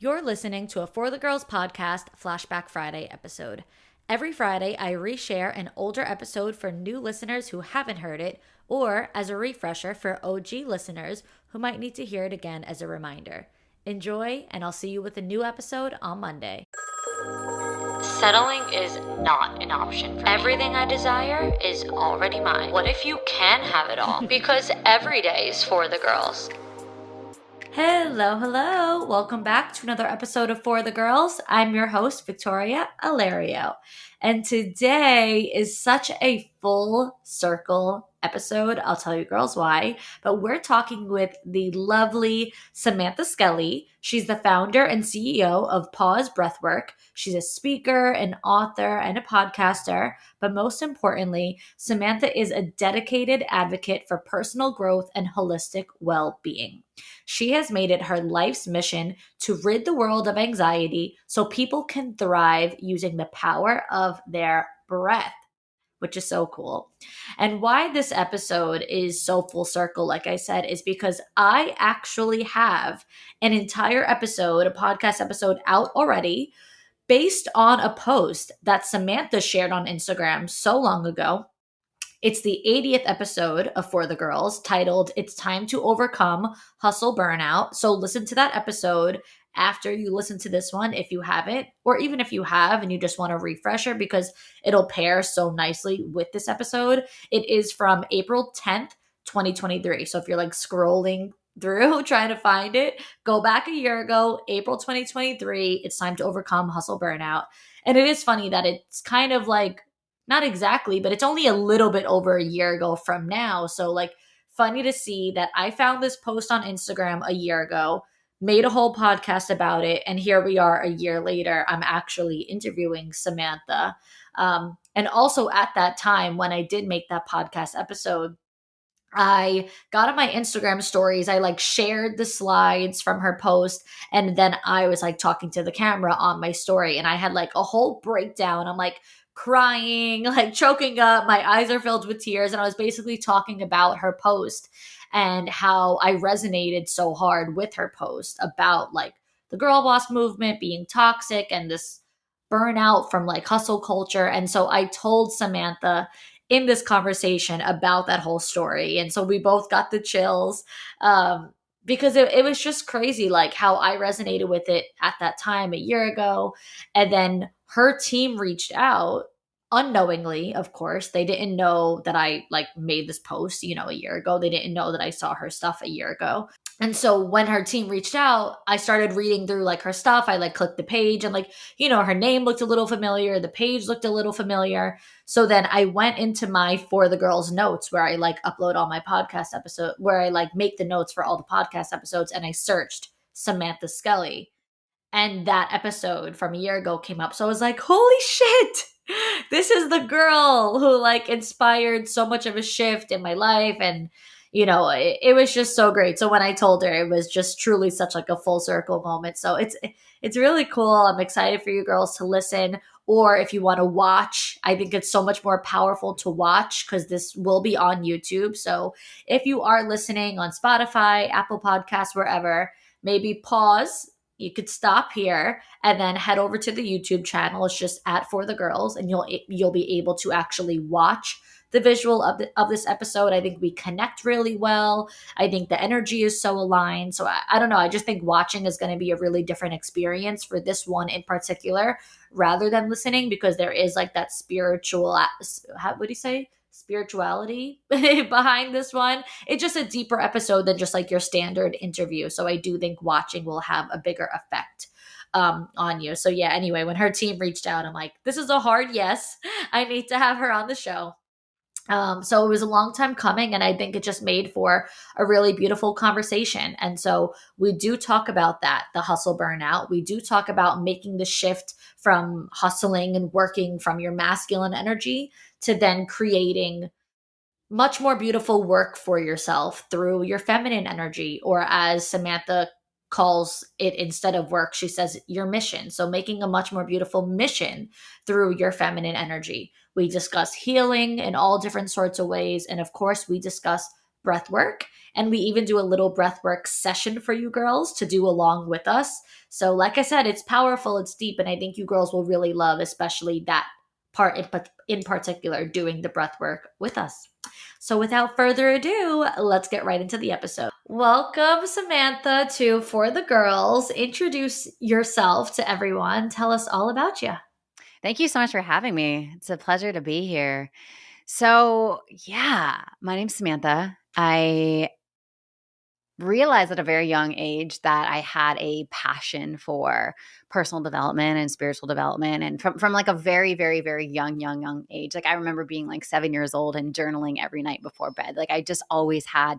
You're listening to a For the Girls podcast Flashback Friday episode. Every Friday, I reshare an older episode for new listeners who haven't heard it, or as a refresher for OG listeners who might need to hear it again as a reminder. Enjoy, and I'll see you with a new episode on Monday. Settling is not an option for me. Everything I desire is already mine. What if you can have it all? Because every day is for the girls. Hello. Welcome back to another episode of For the Girls. I'm your host, Victoria Alario. And today is such a full circle episode. I'll tell you girls why. But we're talking with the lovely Samantha Skelly. She's the founder and CEO of Breathwork. She's a speaker, an author, and a podcaster. But most importantly, Samantha is a dedicated advocate for personal growth and holistic well-being. She has made it her life's mission to rid the world of anxiety so people can thrive using the power of their breath, which is so cool. And why this episode is so full circle, like I said, is because I actually have an entire episode, a podcast episode out already based on a post that Samantha shared on Instagram so long ago. It's the 80th episode of For the Girls, titled It's Time to Overcome Hustle Burnout. So listen to that episode after you listen to this one if you haven't, or even if you have and you just want a refresher because it'll pair so nicely with this episode. It is from April 10th, 2023. So if you're like scrolling through trying to find it, go back a year ago, April 2023. It's time to overcome hustle burnout. And it is funny that it's kind of like, not exactly, but it's only a little bit over a year ago from now. So like funny to see that I found this post on Instagram a year ago, made a whole podcast about it. And here we are a year later, I'm actually interviewing Samantha. And also at that time, when I did make that podcast episode, I got on my Instagram stories. I like shared the slides from her post. And then I was like talking to the camera on my story. And I had like a whole breakdown. I'm like crying, like choking up. My eyes are filled with tears. And I was basically talking about her post and how I resonated so hard with her post about like the girl boss movement being toxic and this burnout from like hustle culture. And so I told Samantha in this conversation about that whole story. And so we both got the chills because it was just crazy, like how I resonated with it at that time a year ago. And then her team reached out unknowingly, of course. They didn't know that I like made this post, a year ago. They didn't know that I saw her stuff a year ago. And so when her team reached out, I started reading through like her stuff. I like clicked the page and like, her name looked a little familiar. The page looked a little familiar. So then I went into my For the Girls notes where I like upload all my podcast episodes, where I like make the notes for all the podcast episodes. And I searched Samantha Skelly. And that episode from a year ago came up. So I was like, holy shit, this is the girl who like inspired so much of a shift in my life. And it was just so great. So when I told her, it was just truly such like a full circle moment. So it's really cool. I'm excited for you girls to listen, or if you want to watch. I think it's so much more powerful to watch because this will be on YouTube. So if you are listening on Spotify, Apple Podcasts, wherever, maybe pause. You could stop here and then head over to the YouTube channel. It's just at For the Girls, and you'll be able to actually watch the visual of this episode. I think we connect really well. I think the energy is so aligned. So I don't know. I just think watching is going to be a really different experience for this one in particular, rather than listening, because there is like that what do you say? Spirituality behind this one. It's just a deeper episode than just like your standard interview. So I do think watching will have a bigger effect on you. So yeah, anyway, when her team reached out, I'm like, this is a hard yes. I need to have her on the show. So it was a long time coming, and I think it just made for a really beautiful conversation. And so we do talk about that, the hustle burnout. We do talk about making the shift from hustling and working from your masculine energy to then creating much more beautiful work for yourself through your feminine energy, or as Samantha calls it, instead of work, she says your mission. So making a much more beautiful mission through your feminine energy. We discuss healing in all different sorts of ways. And of course, we discuss breath work. And we even do a little breath work session for you girls to do along with us. So, like I said, it's powerful, it's deep, and I think you girls will really love, especially that part in particular, doing the breath work with us. So, without further ado, let's get right into the episode. Welcome, Samantha, to For the Girls. Introduce yourself to everyone. Tell us all about you. Thank you so much for having me. It's a pleasure to be here. So, yeah, my name's Samantha. I realized at a very young age that I had a passion for personal development and spiritual development, and from like a very, very, very young age. Like I remember being like 7 years old and journaling every night before bed. Like I just always had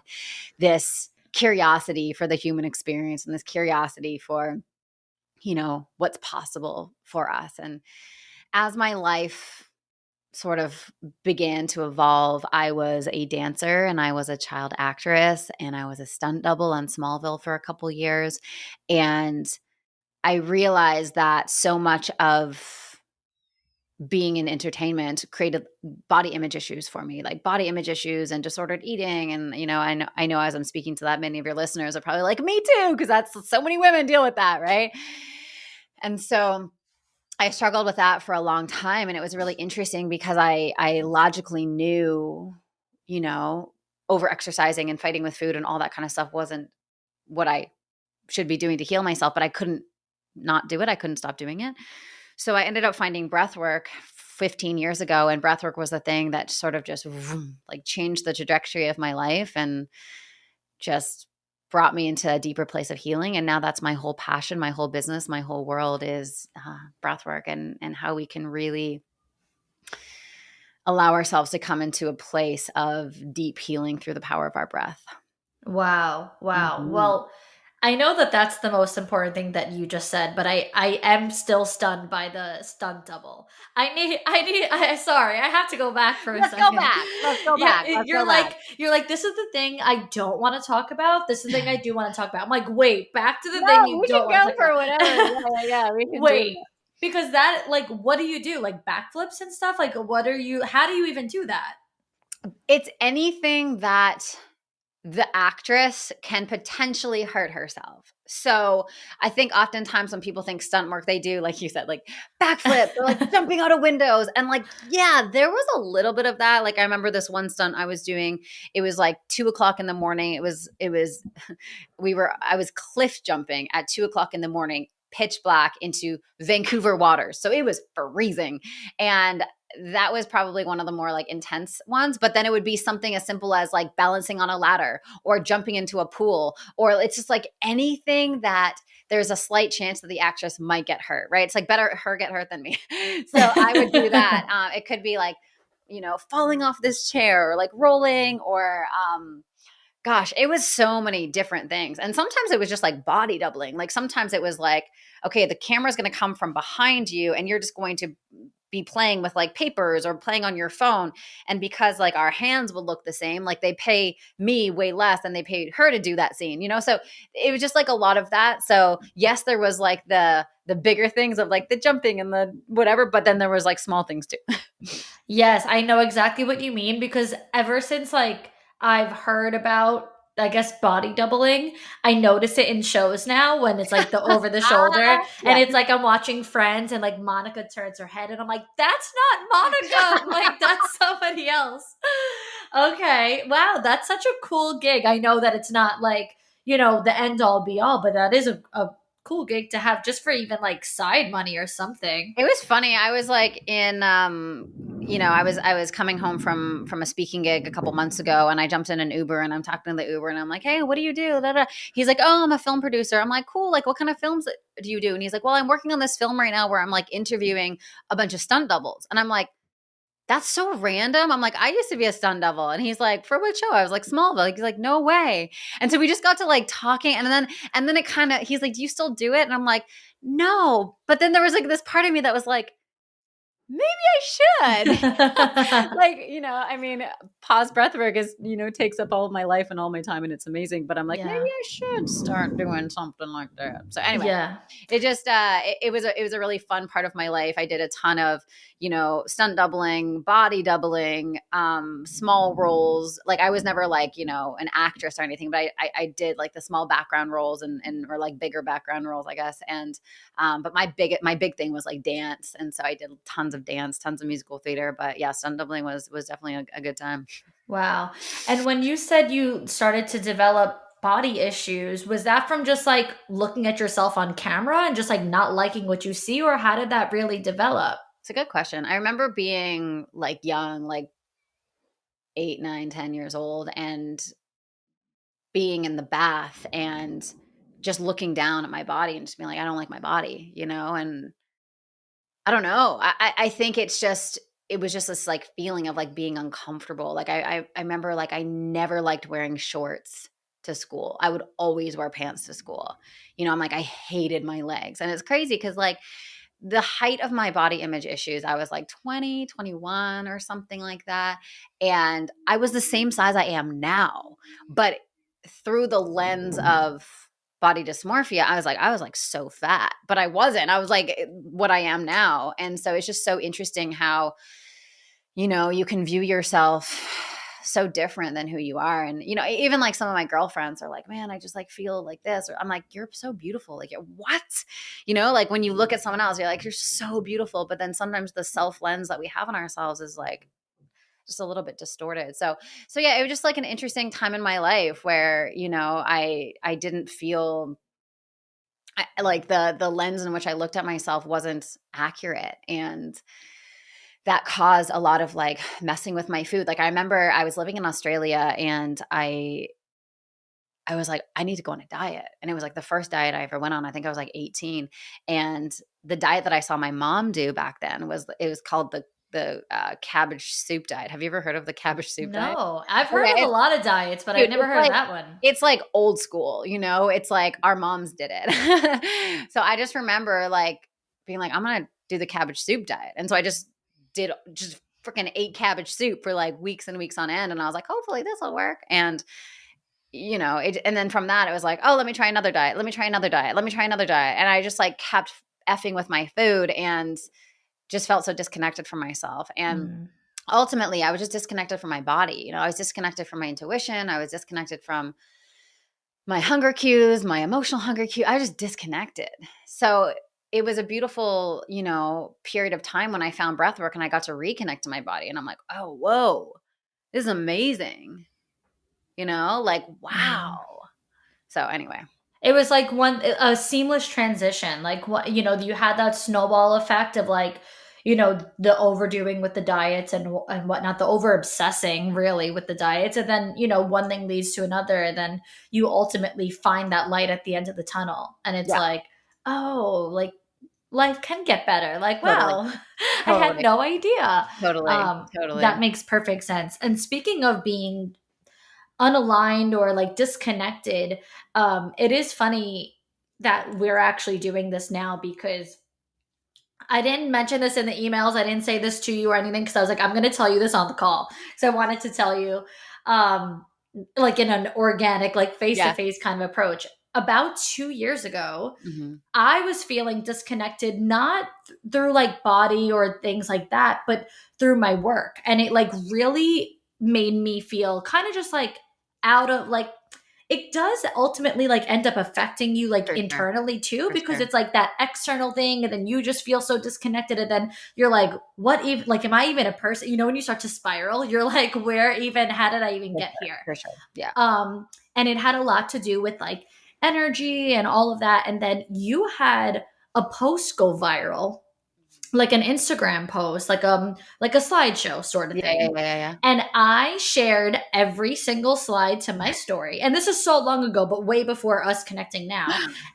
this curiosity for the human experience and this curiosity for, what's possible for us. And as my life sort of began to evolve, I was a dancer and I was a child actress and I was a stunt double on Smallville for a couple years. And I realized that so much of being in entertainment created body image issues for me, like body image issues and disordered eating. And, I know as I'm speaking to that, many of your listeners are probably like, me too, because that's so many women deal with that, right? And so I struggled with that for a long time. And it was really interesting because I logically knew, over exercising and fighting with food and all that kind of stuff wasn't what I should be doing to heal myself, but I couldn't not do it. I couldn't stop doing it. So I ended up finding breathwork 15 years ago. And breathwork was the thing that sort of just like changed the trajectory of my life and just brought me into a deeper place of healing. And now that's my whole passion, my whole business, my whole world is breathwork and how we can really allow ourselves to come into a place of deep healing through the power of our breath. Wow. Mm-hmm. Well, I know that that's the most important thing that you just said, but I am still stunned by the stunt double. Sorry, I have to go back for a Let's second. go back. Let's go Yeah, back. Let's you're go like, back. you're like, this is the thing I don't want to talk about. This is the thing I do want to talk about. I'm like, wait, back to the No, thing you we don't can want to go talk for about. whatever. Yeah. We can do Wait, it. because that, like, what do you do? Like backflips and stuff? Like, how do you even do that? It's anything that the actress can potentially hurt herself. So I think oftentimes when people think stunt work, they do, like you said, like backflips or like jumping out of windows. And like, yeah, there was a little bit of that. Like I remember this one stunt I was doing, it was like 2:00 in the morning. I was cliff jumping at 2:00 in the morning, pitch black into Vancouver waters. So it was freezing. And that was probably one of the more like intense ones, but then it would be something as simple as like balancing on a ladder or jumping into a pool, or it's just like anything that there's a slight chance that the actress might get hurt, right? It's like better her get hurt than me. So I would do that. It could be like, falling off this chair or like rolling or, gosh, it was so many different things. And sometimes it was just like body doubling. Like sometimes it was like, okay, the camera's going to come from behind you and you're just going to be playing with like papers or playing on your phone. And because like our hands would look the same, like they pay me way less than they paid her to do that scene, So it was just like a lot of that. So yes, there was like the bigger things of like the jumping and the whatever, but then there was like small things too. Yes, I know exactly what you mean because ever since like I've heard about I guess body doubling, I notice it in shows now when it's like the over the shoulder and Yeah. it's like I'm watching Friends and like Monica turns her head and I'm like that's not Monica, I'm like that's somebody else. Okay. Wow, that's such a cool gig. I know that it's not like, the end all be all, but that is a cool gig to have just for even like side money or something. It was funny. I was like in I was coming home from a speaking gig a couple months ago and I jumped in an Uber and I'm talking to the Uber and I'm like, "Hey, what do you do?" Da, da. He's like, "Oh, I'm a film producer." I'm like, "Cool. Like what kind of films do you do?" And he's like, "Well, I'm working on this film right now where I'm like interviewing a bunch of stunt doubles." And I'm like, "That's so random." I'm like, "I used to be a stunt double." And he's like, "For what show?" I was like, "Smallville." He's like, "No way." And so we just got to like talking and then it kind of he's like, "Do you still do it?" And I'm like, "No." But then there was like this part of me that was like, maybe I should. Like, I mean, pause breathwork is, takes up all of my life and all my time and it's amazing. But I'm like, maybe Yeah. I should start doing something like that. So anyway, Yeah. it just it was a really fun part of my life. I did a ton of stunt doubling, body doubling, small roles. Like I was never like an actress or anything, but I did like the small background roles and or like bigger background roles, I guess. And but my big thing was like dance, and so I did tons of dance, tons of musical theater. But yeah, stunt doubling was definitely a good time. Wow. And when you said you started to develop body issues, was that from just like looking at yourself on camera and just like not liking what you see, or how did that really develop? It's a good question. I remember being like young, like 8, 9, 10 years old, and being in the bath and just looking down at my body and just being like, I don't like my body, and I don't know. I think it was just this like feeling of like being uncomfortable. Like I remember like I never liked wearing shorts to school. I would always wear pants to school. I'm like, I hated my legs. And it's crazy because like the height of my body image issues, I was like 20, 21 or something like that. And I was the same size I am now. But through the lens of body dysmorphia, I was like so fat, but I wasn't. I was like what I am now. And so it's just so interesting how, you can view yourself so different than who you are. And, even like some of my girlfriends are like, man, I just like feel like this. Or I'm like, you're so beautiful. Like, what? Like when you look at someone else, you're like, you're so beautiful. But then sometimes the self lens that we have on ourselves is like, just a little bit distorted. So yeah, it was just like an interesting time in my life where, I didn't feel like the lens in which I looked at myself wasn't accurate. And that caused a lot of like messing with my food. Like I remember I was living in Australia and I was like, I need to go on a diet. And it was like the first diet I ever went on. I think I was like 18. And the diet that I saw my mom do back then was called the cabbage soup diet. Have you ever heard of the cabbage soup diet? No, I've heard of Okay, a lot of diets, but I've dude, never heard of that one. it's like old school, it's like our moms did it. So I just remember like being like, I'm gonna do the cabbage soup diet. And so I did just freaking ate cabbage soup for like weeks and weeks on end. And I was like, hopefully this will work. And and then from that, it was like, oh, let me try another diet. Let me try another diet. Let me try another diet. And I just like kept effing with my food and just felt so disconnected from myself. And Mm. ultimately, I was just disconnected from my body. I was disconnected from my intuition. I was disconnected from my hunger cues, my emotional hunger cue. I just disconnected. So it was a beautiful, period of time when I found breath work and I got to reconnect to my body. And I'm like, oh, whoa, this is amazing. Like, Mm. wow. So anyway. It was like a seamless transition. Like what you had that snowball effect of like the overdoing with the diets and whatnot, the over obsessing really with the diets, and then one thing leads to another, and then you ultimately find that light at the end of the tunnel, and it's Yeah, like, oh, like life can get better. Like, totally. wow, I had Totally. no idea. Totally. That Totally. makes perfect sense. And speaking of being unaligned or like disconnected, it is funny that we're actually doing this now, because I didn't mention this in the emails. I didn't say this to you or anything, because I was like, I'm going to tell you this on the call. So I wanted to tell you, um, like in an organic, like face to Yeah. face kind of approach. About 2 years ago, Hmm. I was feeling disconnected, not through like body or things like that, but through my work. And it like really made me feel kind of just like out of like, it does ultimately like end up affecting you like For sure. internally too, For because sure. it's like that external thing, and then you just feel so disconnected, and then you're like, what even, like, am I even a person? When you start to spiral, you're like, where even, how did I even For get sure. here? For sure. Yeah. And it had a lot to do with like energy and all of that. And then you had a post go viral, like an Instagram post, like a slideshow sort of Yeah. Yeah. thing. Yeah. Yeah. And I shared every single slide to my story. And this is so long ago, but way before us connecting now.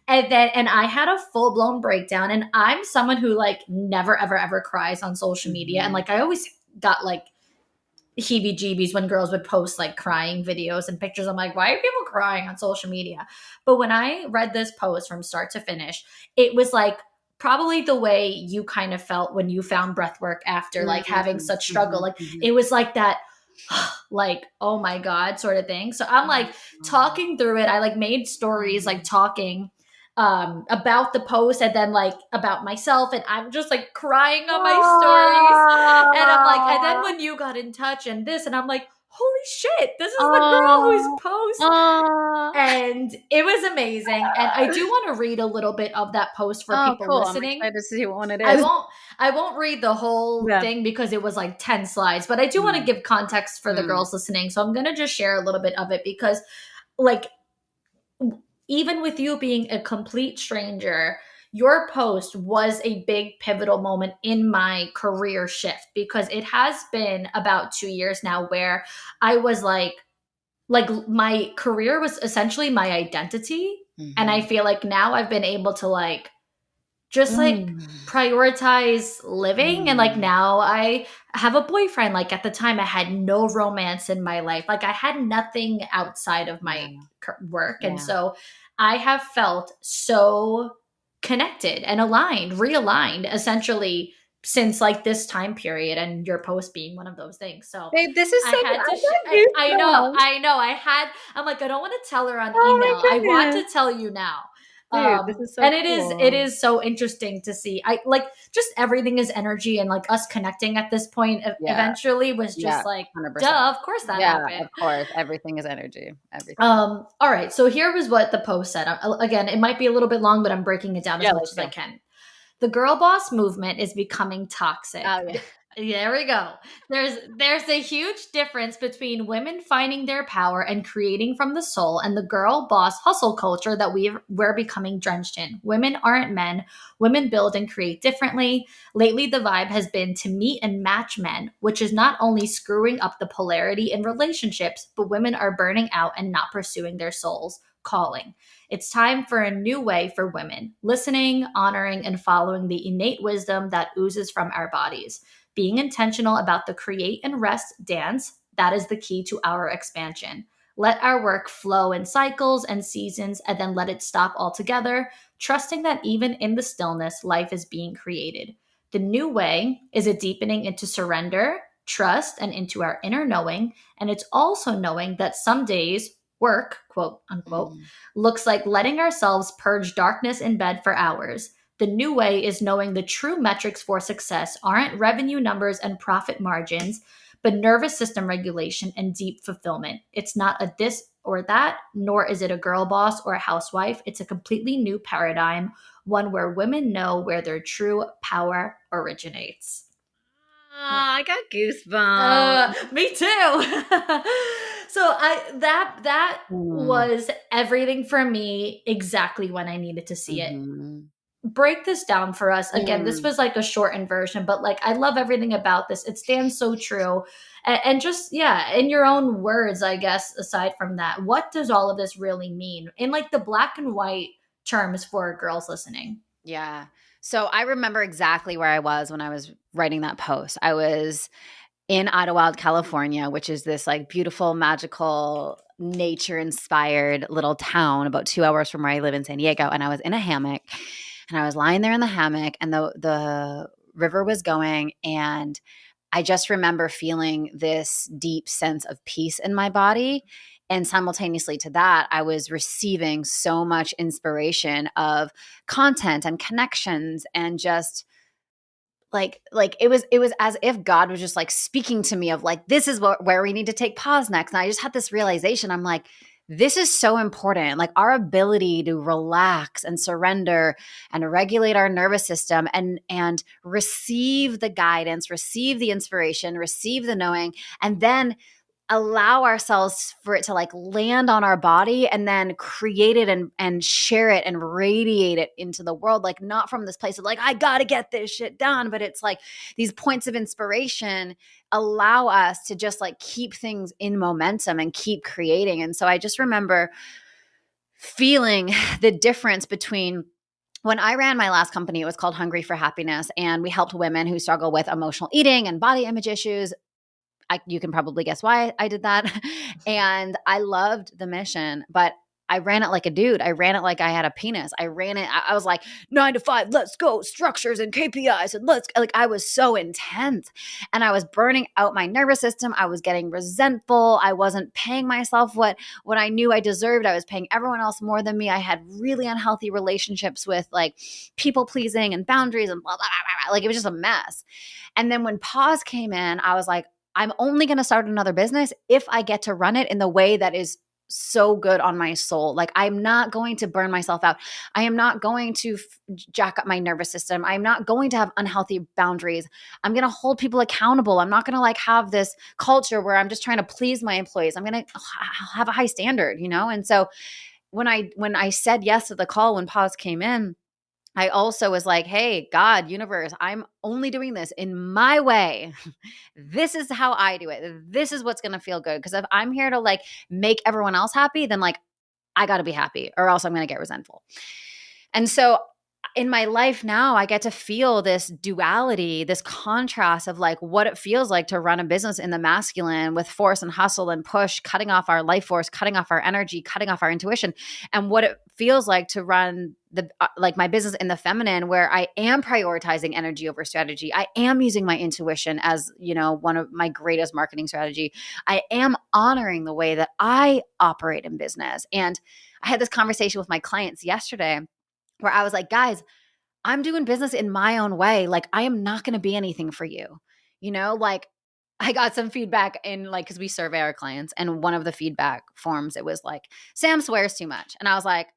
And I had a full-blown breakdown. And I'm someone who like never ever ever cries on social media. And Mhm. like I always got like heebie jeebies when girls would post like crying videos and pictures. I'm like, why are people crying on social media? But when I read this post from start to finish, it was like probably the way you kind of felt when you found breathwork after like having Mhm, such struggle. mhm, Like mhm. it was like that, like, oh my God, sort of thing. So I'm like Oh. talking through it. I like made stories like talking about the post and then like about myself, and I'm just like crying on my stories. And I'm like, and then Oh. when you got in touch and this, and I'm like, holy shit, this is the girl whose Oh. post. Oh. And it was amazing. And I do want to read a little bit of that post for Oh, people cool. I'm listening. excited to see what one it I is. won't I won't read the whole Yeah. thing because it was like 10 slides, but I do want to Mm, give context for the mm, girls listening. So I'm going to just share a little bit of it because like even with you being a complete stranger, your post was a big pivotal moment in my career shift because it has been about 2 years now where I was like my career was essentially my identity, and I mhm. feel like now I've been able to like just like Mm, prioritize living, and like mm. now I have a boyfriend. Like at the time I had no romance in my life, like I had nothing outside of my Yeah, work, and yeah. so I have felt so connected and aligned, realigned essentially since like this time period, and your post being one of those things. So Babe, this is I so good. had to I got goosebumps. I know I had I'm like I don't want to tell her on Oh my email, I want to goodness. tell you now. Dude, this is so And it cool. is so interesting to see. I like just everything is energy, and like us connecting at this point Yeah, eventually was yeah, just like, 100%. duh, of course that Yeah, happened. of course. Everything is energy. Everything. All right, so here was what the post said. Again, it might be a little bit long, but I'm breaking it down as Yeah, much let's as I go. can. The girl boss movement is becoming toxic. Oh, yeah. There we go. There's a huge difference between women finding their power and creating from the soul and the girl boss hustle culture that we're becoming drenched in. Women aren't men. Women build and create differently. Lately the vibe has been to meet and match men, which is not only screwing up the polarity in relationships, but women are burning out and not pursuing their soul's calling. It's time for a new way for women, listening, honoring, and following the innate wisdom that oozes from our bodies. Being intentional about the create and rest dance, that is the key to our expansion. Let our work flow in cycles and seasons and then let it stop altogether, trusting that even in the stillness, life is being created. The new way is a deepening into surrender, trust, and into our inner knowing. And it's also knowing that some days, work, quote unquote, Mm, looks like letting ourselves purge darkness in bed for hours. The new way is knowing the true metrics for success aren't revenue numbers and profit margins, but nervous system regulation and deep fulfillment. It's not a this or that, nor is it a girl boss or a housewife. It's a completely new paradigm, one where women know where their true power originates. I got goosebumps. Me too. So that Mm, was everything for me exactly when I needed to see it. mhm. Break this down for us. Again, this Mm. was like a shortened version, but like I love everything about this. It stands so true. And just, yeah, in your own words, I guess, aside from that, what does all of this really mean in like the black and white terms for girls listening? Yeah. So I remember exactly where I was when I was writing that post. I was in Idlewild, California, which is this like beautiful, magical, nature inspired little town about 2 hours from where I live in San Diego. And I was in a hammock and I was lying there in the hammock and the river was going. And I just remember feeling this deep sense of peace in my body. And simultaneously to that, I was receiving so much inspiration of content and connections and just like it was as if God was just like speaking to me of like this is where we need to take pause next. And I just had this realization. I'm like, this is so important. Like our ability to relax and surrender and regulate our nervous system and receive the guidance, receive the inspiration, receive the knowing, and then allow ourselves for it to like land on our body and then create it and share it and radiate it into the world, like not from this place of like I gotta get this shit done, but it's like these points of inspiration allow us to just like keep things in momentum and keep creating. And so I just remember feeling the difference between when I ran my last company. It was called Hungry for Happiness, and we helped women who struggle with emotional eating and body image issues. You can probably guess why I did that. And I loved the mission, but I ran it like a dude. I ran it like I had a penis. I ran it. I was like 9 to 5, let's go, structures and KPIs, and let's like, I was so intense, and I was burning out my nervous system. I was getting resentful. I wasn't paying myself what I knew I deserved. I was paying everyone else more than me. I had really unhealthy relationships with like people pleasing and boundaries and blah, blah, blah, blah. Like it was just a mess. And then when pause came in, I was like, I'm only going to start another business if I get to run it in the way that is so good on my soul. Like I'm not going to burn myself out. I am not going to jack up my nervous system. I'm not going to have unhealthy boundaries. I'm going to hold people accountable. I'm not going to like have this culture where I'm just trying to please my employees. I'm going to have a high standard, you know? And so when I said yes to the call, when pause came in, I also was like, hey, God, universe, I'm only doing this in my way. This is how I do it. This is what's going to feel good. Because if I'm here to like make everyone else happy, then like I got to be happy or else I'm going to get resentful. And so in my life now, I get to feel this duality, this contrast of like what it feels like to run a business in the masculine with force and hustle and push, cutting off our life force, cutting off our energy, cutting off our intuition, and what it feels like to run the like my business in the feminine, where I am prioritizing energy over strategy. I am using my intuition as, you know, one of my greatest marketing strategy. I am honoring the way that I operate in business. And I had this conversation with my clients yesterday where I was like, guys, I'm doing business in my own way. Like, I am not going to be anything for you. You know, like I got some feedback in like, cause we survey our clients, and one of the feedback forms, it was like, Sam swears too much. And I was like,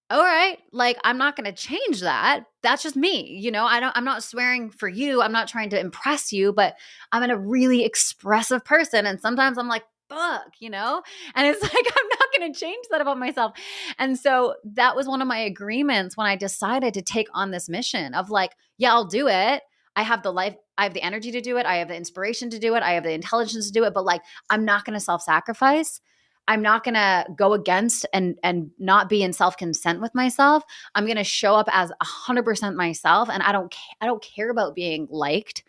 all right, like I'm not going to change that. That's just me. You know, I'm not swearing for you. I'm not trying to impress you, but I'm a really expressive person. And sometimes I'm like, fuck, you know? And it's like, I'm not going to change that about myself. And so that was one of my agreements when I decided to take on this mission of like, yeah, I'll do it. I have the life, I have the energy to do it. I have the inspiration to do it. I have the intelligence to do it. But like, I'm not going to self-sacrifice. I'm not going to go against and not be in self-consent with myself. I'm going to show up as 100% myself, and I don't care about being liked.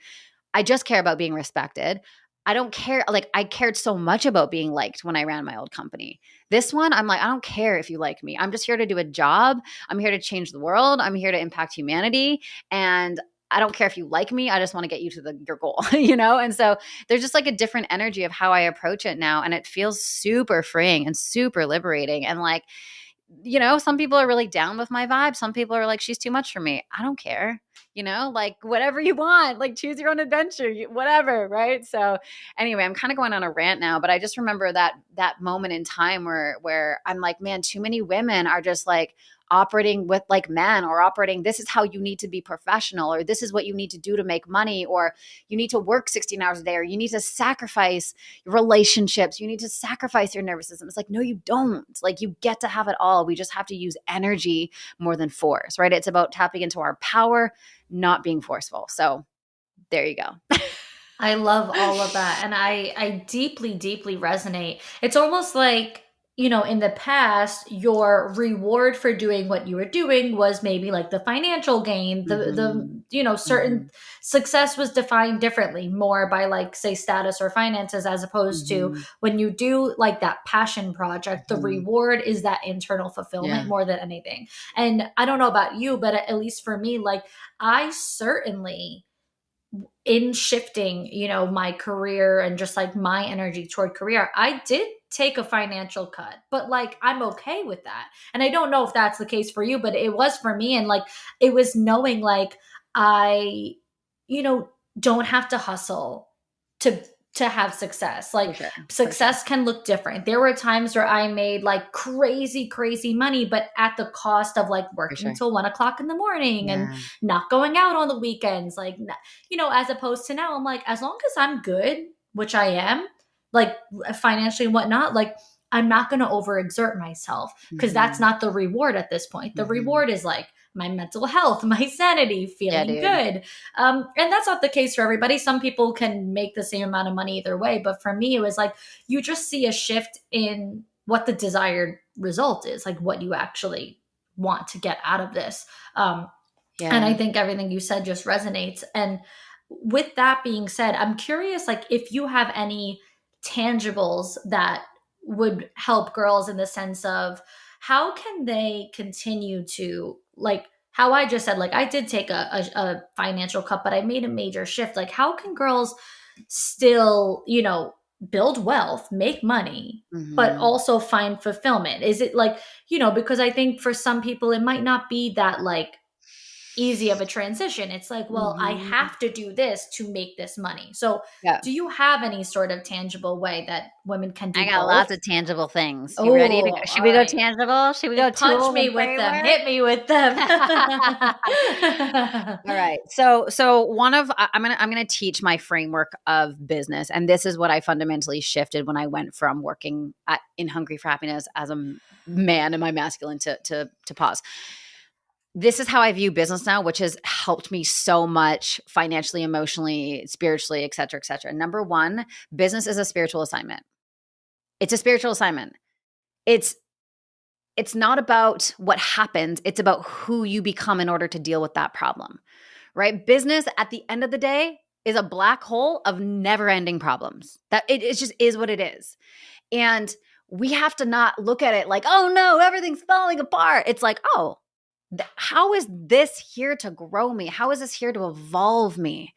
I just care about being respected. I don't care. Like I cared so much about being liked when I ran my old company. This one, I'm like, I don't care if you like me. I'm just here to do a job. I'm here to change the world. I'm here to impact humanity. And I don't care if you like me. I just want to get you to your goal, you know? And so there's just like a different energy of how I approach it now. And it feels super freeing and super liberating. And like, you know, some people are really down with my vibe. Some people are like, she's too much for me. I don't care. You know, like whatever you want, like choose your own adventure, whatever. Right. So anyway, I'm kind of going on a rant now, but I just remember that moment in time where I'm like, man, too many women are just like operating with like men, or operating, this is how you need to be professional, or this is what you need to do to make money, or you need to work 16 hours a day, or you need to sacrifice your relationships, you need to sacrifice your nervous system. It's like, no, you don't. Like you get to have it all. We just have to use energy more than force, right? It's about tapping into our power, not being forceful. So there you go. I love all of that. And I deeply, deeply resonate. It's almost like, you know, in the past, your reward for doing what you were doing was maybe like the financial gain, Mm-hmm. you know, Mm-hmm. certain success was defined differently, more by like, say, status or finances, as opposed to Mm-hmm. when you do like that passion project, the Mm-hmm. reward is that internal fulfillment Yeah. more than anything. And I don't know about you, but at least for me, like I certainly, in shifting, you know, my career and just like my energy toward career, I did take a financial cut, but like I'm okay with that. And I don't know if that's the case for you, but it was for me. And like it was knowing like I, you know, don't have to hustle to have success. For Like sure. For sure. success can look different. There were times where I made like crazy, crazy money, but at the cost of like For working sure. till 1 o'clock in the morning and Yeah. not going out on the weekends. Like, you know, as opposed to now, I'm like, as long as I'm good, which I am, like financially and whatnot, like I'm not going to overexert myself, because that's Mm-hmm. not the reward at this point. The Mm-hmm. reward is like my mental health, my sanity, Yeah, feeling dude. good. And that's not the case for everybody. Some people can make the same amount of money either way. But for me, it was like you just see a shift in what the desired result is, like what you actually want to get out of this. And I Yeah. think everything you said just resonates. And with that being said, I'm curious, like, if you have any tangibles that would help girls in the sense of how can they continue to, like, how I just said, like, I did take a financial cut, but I made a major shift. Like, how can girls still, build wealth, make money, but Mhm. also find fulfillment? Is it like, because I think for some people it might not be that like easy of a transition. It's like, well, I Mhm. have to do this to make this money. So, Yeah. do you have any sort of tangible way that women can I do got both? lots of tangible things. You ready to Oh, go? Should all we go right. tangible? Should we go Punch tools me and with them. framework? Hit me with them. All right. So one of I'm gonna teach my framework of business, and this is what I fundamentally shifted when I went from working in Hungry for Happiness as a man in my masculine to pause. This is how I view business now, which has helped me so much financially, emotionally, spiritually, et cetera, et cetera. Number one, business is a spiritual assignment. It's a spiritual assignment. It's it's not about what happens, it's about who you become in order to deal with that problem, right? Business at the end of the day is a black hole of never-ending problems. That it just is what it is. And we have to not look at it like, "Oh no, everything's falling apart." It's like, "Oh, how is this here to grow me? How is this here to evolve me?"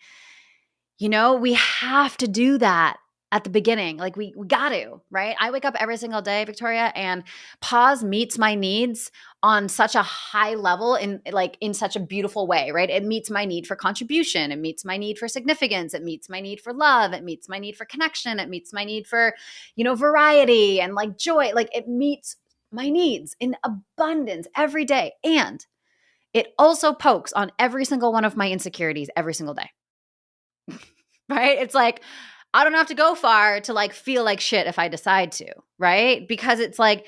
We have to do that at the beginning. Like we got to, right? I wake up every single day, Victoria, and pause meets my needs on such a high level in such a beautiful way, right? It meets my need for contribution, it meets my need for significance, it meets my need for love, it meets my need for connection, it meets my need for, variety and like joy. Like it meets my needs in abundance every day. And it also pokes on every single one of my insecurities every single day. Right? It's like, I don't have to go far to like feel like shit if I decide to, right? Because it's like,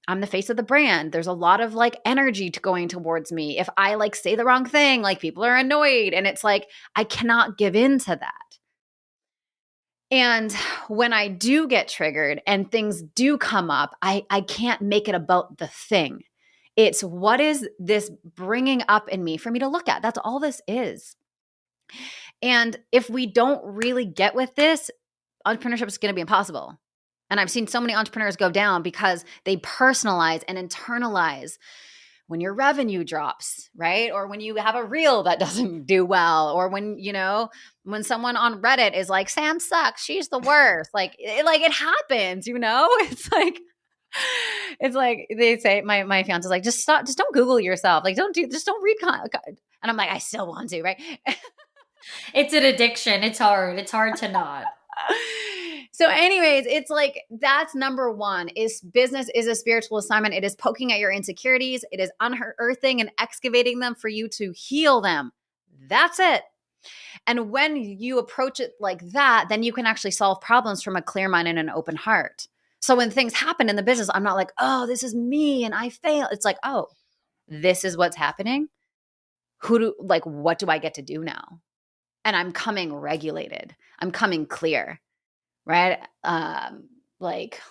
I'm the face of the brand. There's a lot of like energy going towards me. If I like say the wrong thing, like people are annoyed. And it's like, I cannot give in to that. And when I do get triggered and things do come up, I can't make it about the thing. It's what is this bringing up in me for me to look at? That's all this is. And if we don't really get with this, entrepreneurship is going to be impossible. And I've seen so many entrepreneurs go down because they personalize and internalize when your revenue drops, right? Or when you have a reel that doesn't do well, or when someone on Reddit is like, Sam sucks, she's the worst. It happens, It's like they say, my fiance is like, just stop, just don't Google yourself. Like, just don't read. And I'm like, I still want to, right? It's an addiction. It's hard. It's hard to not. So anyways, it's like that's number one is business is a spiritual assignment. It is poking at your insecurities. It is unearthing and excavating them for you to heal them. That's it. And when you approach it like that, then you can actually solve problems from a clear mind and an open heart. So when things happen in the business, I'm not like, oh, this is me and I fail. It's like, oh, this is what's happening. What do I get to do now? And I'm coming regulated. I'm coming clear, right? Like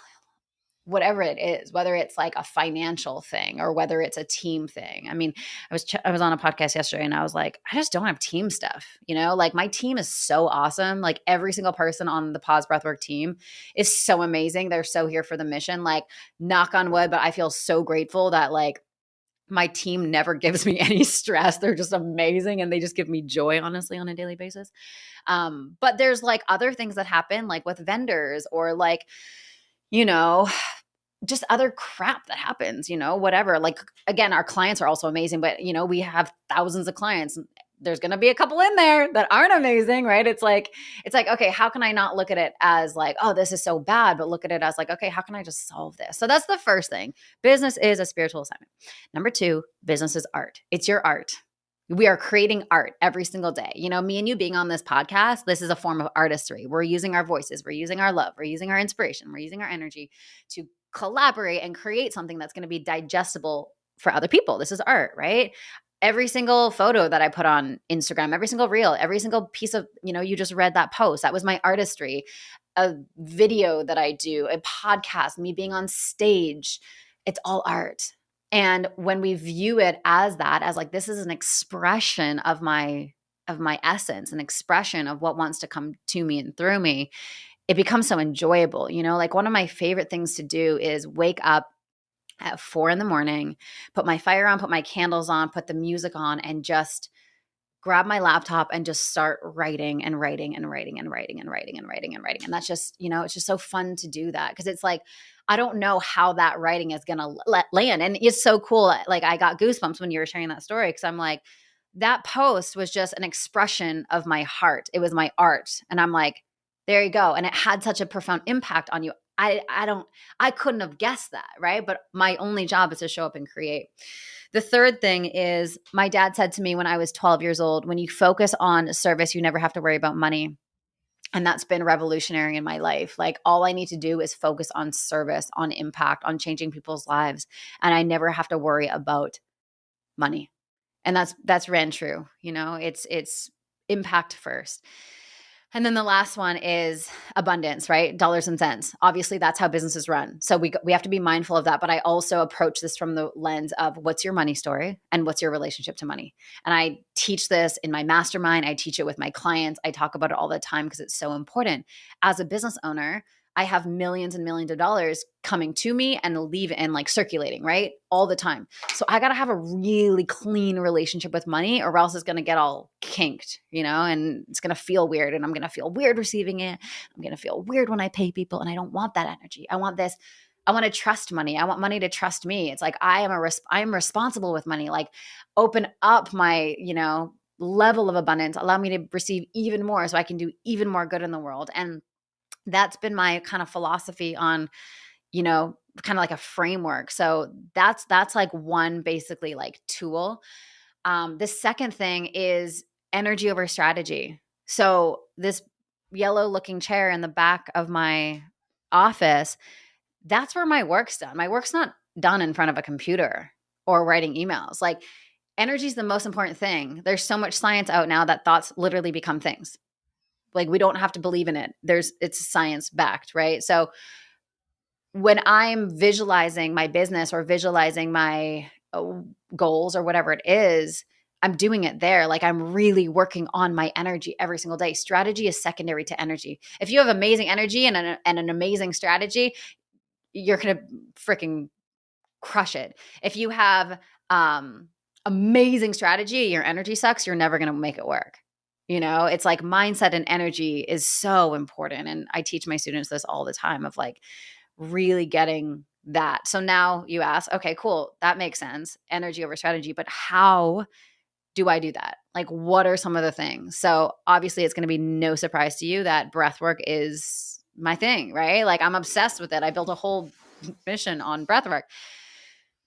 whatever it is, whether it's like a financial thing or whether it's a team thing. I mean, I was on a podcast yesterday and I was like, I just don't have team stuff, like my team is so awesome. Like every single person on the Pause Breathwork team is so amazing. They're so here for the mission, like knock on wood, but I feel so grateful that like my team never gives me any stress. They're just amazing and they just give me joy, honestly, on a daily basis. But there's like other things that happen, like with vendors or like, you know, just other crap that happens, whatever. Like, again, our clients are also amazing, but, we have thousands of clients. There's going to be a couple in there that aren't amazing, right? It's like, okay, how can I not look at it as like, oh, this is so bad, but look at it as like, okay, how can I just solve this? So that's the first thing. Business is a spiritual assignment. Number two, business is art. It's your art. We are creating art every single day. Me and you being on this podcast, this is a form of artistry. We're using our voices, we're using our love, we're using our inspiration, we're using our energy to collaborate and create something that's going to be digestible for other people. This is art, right? Every single photo that I put on Instagram, every single reel, every single piece of, you just read that post. That was my artistry. A video that I do, a podcast, me being on stage, it's all art. And when we view it as that, as like, this is an expression of my essence, an expression of what wants to come to me and through me, it becomes so enjoyable. Like one of my favorite things to do is wake up at 4 in the morning, put my fire on, put my candles on, put the music on, and just grab my laptop and just start writing and writing and writing and writing and writing and writing and writing. And that's just, it's just so fun to do that because it's like, I don't know how that writing is going to land. And it's so cool. Like I got goosebumps when you were sharing that story because I'm like, that post was just an expression of my heart. It was my art. And I'm like, there you go. And it had such a profound impact on you. I couldn't have guessed that, right? But my only job is to show up and create. The third thing is my dad said to me when I was 12 years old, when you focus on service, you never have to worry about money. And that's been revolutionary in my life. Like all I need to do is focus on service, on impact, on changing people's lives. And I never have to worry about money. And that's ran true. It's impact first. And then the last one is abundance, right? Dollars and cents. Obviously, that's how businesses run. So we have to be mindful of that. But I also approach this from the lens of what's your money story and what's your relationship to money. And I teach this in my mastermind. I teach it with my clients. I talk about it all the time because it's so important. As a business owner, I have millions and millions of dollars coming to me and leave and like circulating, right? All the time. So I got to have a really clean relationship with money or else it's going to get all kinked, and it's going to feel weird and I'm going to feel weird receiving it. I'm going to feel weird when I pay people and I don't want that energy. I want this. I want to trust money. I want money to trust me. It's like I am responsible with money. Like open up my, level of abundance, allow me to receive even more so I can do even more good in the world. And that's been my kind of philosophy on, kind of like a framework. So that's like one basically like tool. The second thing is energy over strategy. So this yellow looking chair in the back of my office, that's where my work's done. My work's not done in front of a computer or writing emails. Like energy is the most important thing. There's so much science out now that thoughts literally become things. Like we don't have to believe in it. It's science backed, right? So when I'm visualizing my business or visualizing my goals or whatever it is, I'm doing it there. Like I'm really working on my energy every single day. Strategy is secondary to energy. If you have amazing energy and an amazing strategy, you're going to freaking crush it. If you have amazing strategy, your energy sucks, you're never going to make it work. It's like mindset and energy is so important. And I teach my students this all the time of like really getting that. So now you ask, okay, cool. That makes sense. Energy over strategy. But how do I do that? Like, what are some of the things? So obviously it's going to be no surprise to you that breathwork is my thing, right? Like I'm obsessed with it. I built a whole mission on breathwork.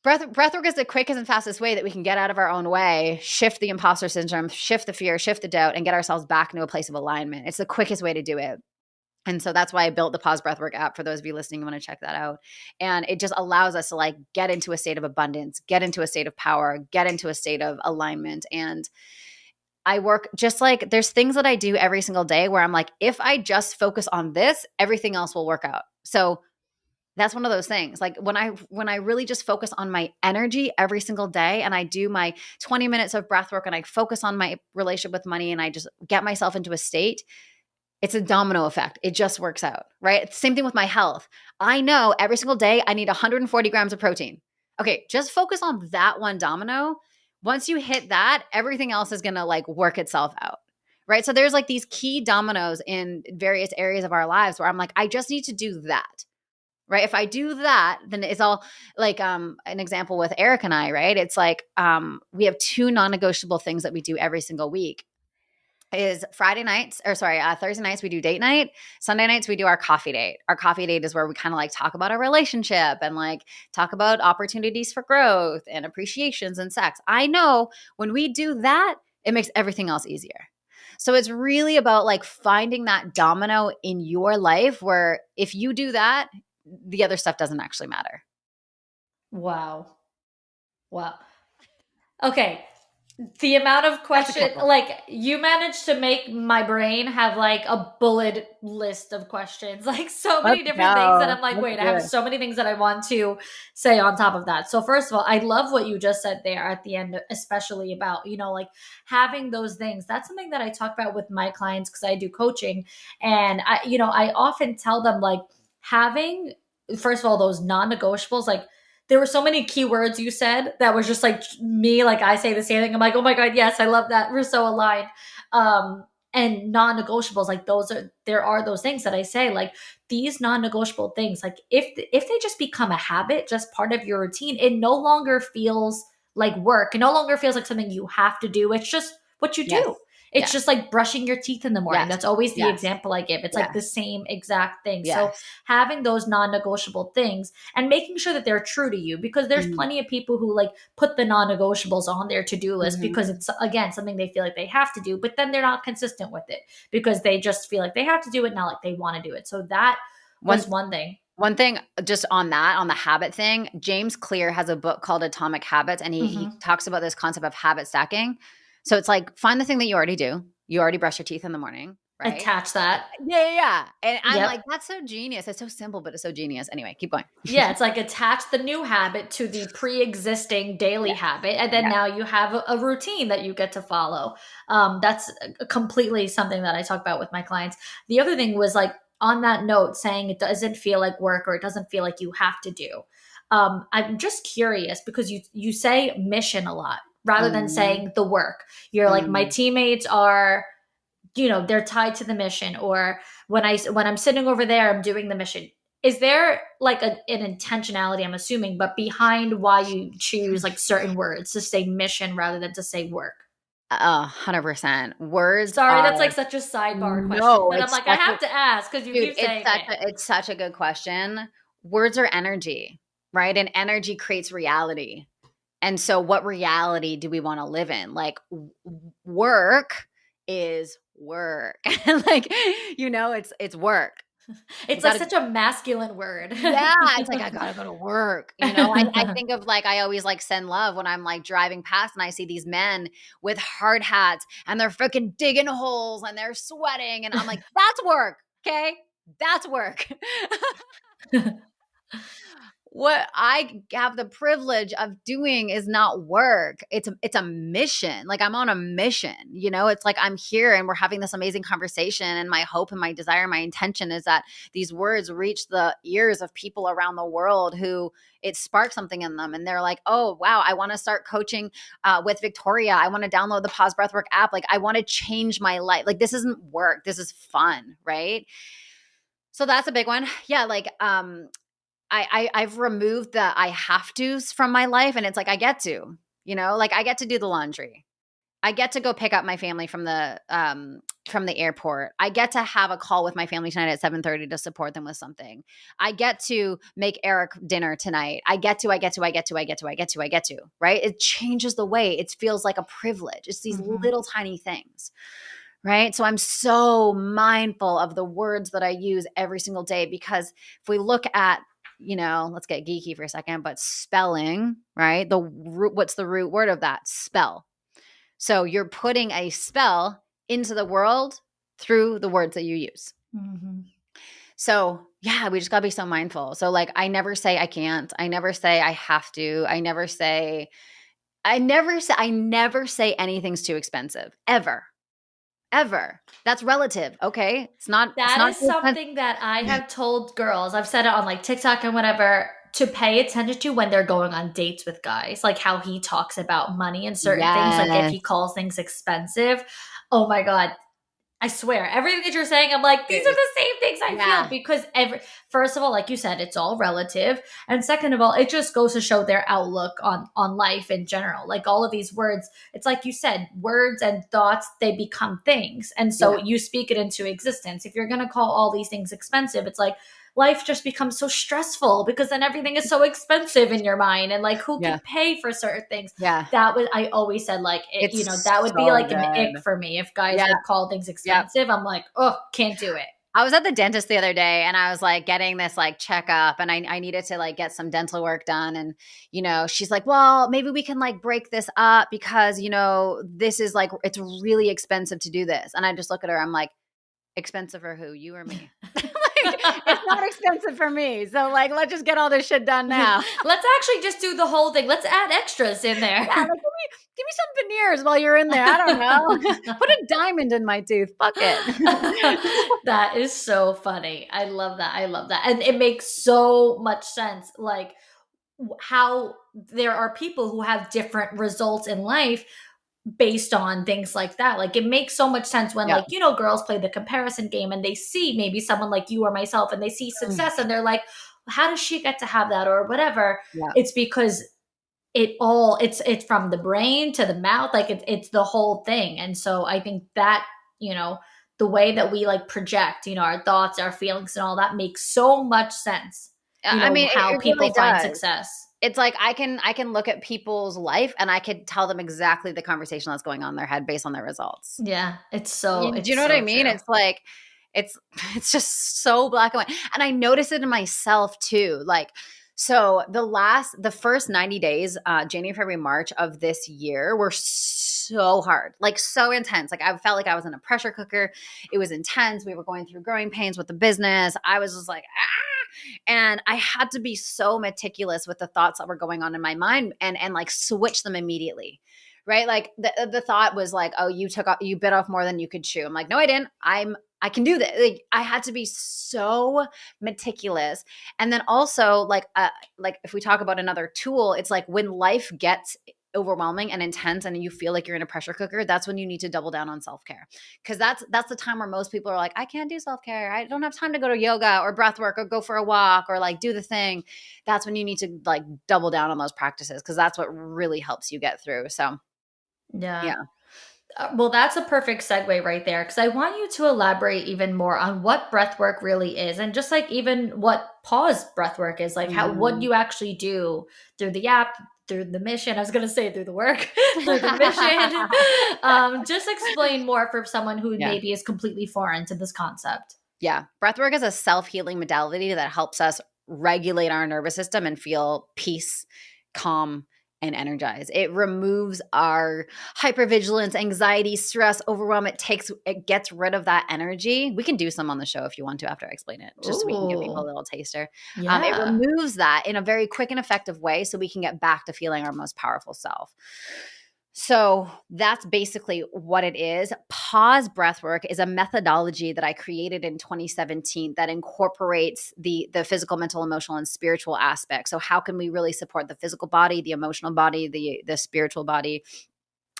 Breathwork is the quickest and fastest way that we can get out of our own way, shift the imposter syndrome, shift the fear, shift the doubt, and get ourselves back into a place of alignment. It's the quickest way to do it. And so that's why I built the Pause Breathwork app. For those of you listening, you want to check that out. And it just allows us to like get into a state of abundance, get into a state of power, get into a state of alignment. And I work just like there's things that I do every single day where I'm like, if I just focus on this, everything else will work out. So that's one of those things. Like when I really just focus on my energy every single day and I do my 20 minutes of breath work and I focus on my relationship with money and I just get myself into a state, it's a domino effect. It just works out, right? Same thing with my health. I know every single day I need 140 grams of protein. Okay, just focus on that one domino. Once you hit that, everything else is going to like work itself out. Right? So there's like these key dominoes in various areas of our lives where I'm like, I just need to do that. Right. If I do that, then it's all like an example with Eric and I, right? It's like we have two non-negotiable things that we do every single week is Thursday nights we do date night. Sunday nights we do our coffee date. Our coffee date is where we kind of like talk about our relationship and like talk about opportunities for growth and appreciations and sex. I know when we do that, it makes everything else easier. So it's really about like finding that domino in your life where if you do that, the other stuff doesn't actually matter. Wow. Okay. The amount of questions, like you managed to make my brain have like a bullet list of questions, like so many different things that I'm like, wait, I have so many things that I want to say on top of that. So first of all, I love what you just said there at the end, especially about, like having those things. That's something that I talk about with my clients because I do coaching. And I often tell them like having, first of all, those non-negotiables, like there were so many keywords you said that was just like me. Like I say the same thing. I'm like, oh my God, yes, I love that. We're so aligned. Um, and non-negotiables, like there are those things that I say, like these non-negotiable things, like if they just become a habit, just part of your routine, it no longer feels like work. It no longer feels like something you have to do. It's just what you Yes. do. It's Yes. just like brushing your teeth in the morning. Yes. That's always the Yes. example I give. It's like Yes. the same exact thing. So Yes. having those non-negotiable things and making sure that they're true to you, because there's Mhm. plenty of people who like put the non-negotiables on their to-do list Mhm. because it's again something they feel like they have to do, but then they're not consistent with it because they just feel like they have to do it, not like they want to do it. So that One was one thing. One thing just on that, on the habit thing, James Clear has a book called Atomic Habits, and he Mm-hmm. talks about this concept of habit stacking. So it's like, find the thing that you already do. You already brush your teeth in the morning, right? Attach that. Yeah, yeah, yeah. And I'm Yep. like, that's so genius. It's so simple, but it's so genius. Anyway, keep going. Yeah, it's like attach the new habit to the pre-existing daily Yeah, habit, and then yeah. now you have a routine that you get to follow. That's completely something that I talk about with my clients. The other thing was like on that note, saying it doesn't feel like work or it doesn't feel like you have to do. I'm just curious because you say mission a lot rather than Mhm, saying the work. You're like my mhm. teammates are, they're tied to the mission, or when I'm sitting over there I'm doing the mission. Is there like an intentionality, I'm assuming, but behind why you choose like certain words to say mission rather than to say work? 100%. Words Sorry, that's are like such a sidebar question, no, but I'm it's like I such a have to ask because you dude, keep saying it. it's such a good question. Words are energy, right? And energy creates reality. And so what reality do we want to live in? Like work is work. Like, it's work. We It's like got to such a masculine word. yeah, it's like I got to go to work. I think of like I always like send love when I'm like driving past and I see these men with hard hats and they're freaking digging holes and they're sweating and I'm like that's work, okay? That's work. What I have the privilege of doing is not work. It's a mission. Like I'm on a mission, It's like I'm here and we're having this amazing conversation and my hope and my desire, my intention is that these words reach the ears of people around the world who it sparks something in them and they're like, "Oh, wow, I want to start coaching with Victoria. I want to download the Pause Breathwork app. Like I want to change my life. Like this isn't work. This is fun, right?" So that's a big one. Yeah, like I've removed the I have to's from my life and it's like I get to, like I get to do the laundry. I get to go pick up my family from the airport. I get to have a call with my family tonight at 7:30 to support them with something. I get to make Eric dinner tonight. I get to, right? It changes the way it feels like a privilege. It's these Mhm. little tiny things. Right. So I'm so mindful of the words that I use every single day because if we look at, let's get geeky for a second, but spelling, right? What's the root word of that? Spell. So you're putting a spell into the world through the words that you use. Mhm. So yeah, we just gotta be so mindful. So like I never say I can't. I never say I have to. I never say anything's too expensive. Ever. Ever. That's relative, okay? It's That not is too expensive. something that I have told girls. I've said it on like TikTok and whatever, to pay attention to when they're going on dates with guys, like how he talks about money and certain things, like if Yes, he calls things expensive. Oh my God. I swear, everything that you're saying, I'm like, these are dude. the same things I feel, Yeah, because first of all, like you said, it's all relative, and second of all, it just goes to show their outlook on life in general. Like all of these words, it's like you said, words and thoughts, they become things, and so yeah, you speak it into existence. If you're gonna call all these things expensive, it's like life just becomes so stressful because then everything is so expensive in your mind, and like who yeah, can pay for certain things. yeah. That was, I always said, like It's that would be so like an ick good. for me if guys Yeah, would call things yep. expensive. I'm like, oh, can't do it. I was at the dentist the other day and I was like getting this like checkup and I needed to like get some dental work done. And, she's like, well, maybe we can like break this up because, this is like, it's really expensive to do this. And I just look at her, I'm like, expensive for who? You or me? Like, it's not expensive for me. So like, let's just get all this shit done now. Let's actually just do the whole thing. Let's add extras in there. Yeah, like give me some veneers while you're in there. I don't know. Put a diamond in my tooth. Fuck it. That is so funny. I love that. I love that. And it makes so much sense. Like how there are people who have different results in life based on things like that. Like it makes so much sense when Yeah. like, you know, girls play the comparison game and they see maybe someone like you or myself and they see Mm. success and they're like, how does she get to have that or whatever? Yeah. It's because it's from the brain to the mouth, like it's the whole thing. And so I think that, you know, the way that we like project, you know, our thoughts, our feelings and all that makes so much sense, you I know, mean, how it really people find does. success. It's like I can look at people's life and I could tell them exactly the conversation that's going on in their head based on their results. Yeah, Do you it's know what I so mean? true. It's like it's it's just so black and white. And I notice it in myself too. Like, so the first 90 days, January, February, March of this year were so hard, like so intense. Like I felt like I was in a pressure cooker. It was intense. We were going through growing pains with the business. I was just like, and I had to be so meticulous with the thoughts that were going on in my mind and like switch them immediately. Right? Like the thought was like, "Oh, you bit off more than you could chew." I'm like, "No, I didn't. I can do this." Like I had to be so meticulous. And then also like if we talk about another tool, it's like when life gets overwhelming and intense and you feel like you're in a pressure cooker, that's when you need to double down on self-care. Cuz that's the time where most people are like, "I can't do self-care. I don't have time to go to yoga or breath work or go for a walk or like do the thing." That's when you need to like double down on those practices cuz that's what really helps you get through. So, Yeah. yeah. Well, that's a perfect segue right there because I want you to elaborate even more on what breath work really is and just like even what pause breath work is, like how what Mhm. you actually do through the app, through the mission. I was going to say through the work, through the mission. Just explain more for someone who Yeah. maybe is completely foreign to this concept. Yeah. Breathwork is a self-healing modality that helps us regulate our nervous system and feel peace, calm, and energized. It removes our hypervigilance, anxiety, stress, overwhelm. It gets rid of that energy. We can do some on the show if you want to after I explain it, just so we can give people a Ooh, little taster. It yeah. removes that in a very quick and effective way so we can get back to feeling our most powerful self. So that's basically what it is. Pause breathwork is a methodology that I created in 2017 that incorporates the physical, mental, emotional, and spiritual aspects. So how can we really support the physical body, the emotional body, the spiritual body,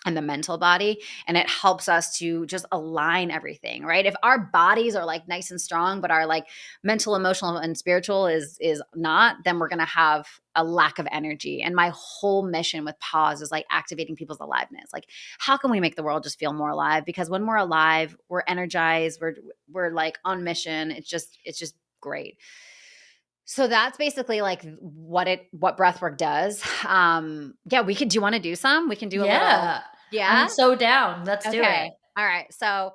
and the mental body, and it helps us to just align everything, right? If our bodies are like nice and strong but our like mental, emotional, and spiritual is not, then we're going to have a lack of energy. And my whole mission with pause is like activating people's aliveness. Like how can we make the world just feel more alive? Because when we're alive, we're energized, we're like on mission. It's just great. So that's basically like what breathwork does. Yeah, do you want to do some? We can do a little. Yeah. I'm Yeah. so down. Let's do Okay. it. All right. So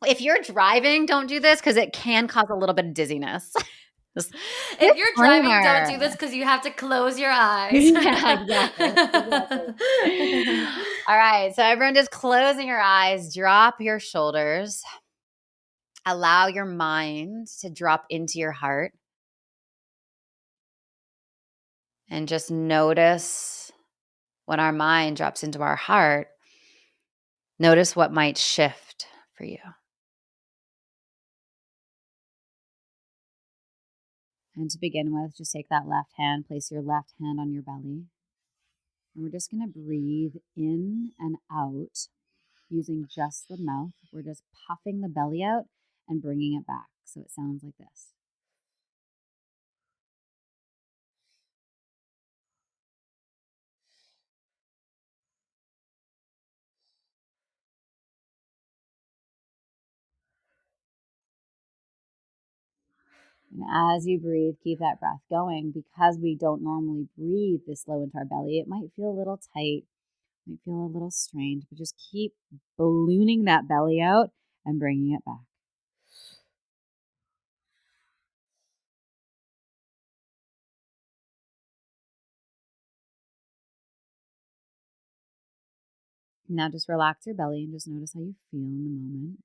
if you're driving, don't do this because it can cause a little bit of dizziness. Just If you're driving, don't disclaimer. do this because you have to close your eyes. Yeah, exactly. Exactly. All right. So everyone just closing your eyes, drop your shoulders, allow your mind to drop into your heart, and just notice when our mind drops into our heart, notice what might shift for you. And to begin with, just take that left hand, place your left hand on your belly. And we're just going to breathe in and out using just the mouth. We're just puffing the belly out and bringing it back. So it sounds like this. And as you breathe, keep that breath going. Because we don't normally breathe this low into our belly, it might feel a little tight, might feel a little strained, but just keep ballooning that belly out and bringing it back. Now just relax your belly and just notice how you feel in the moment.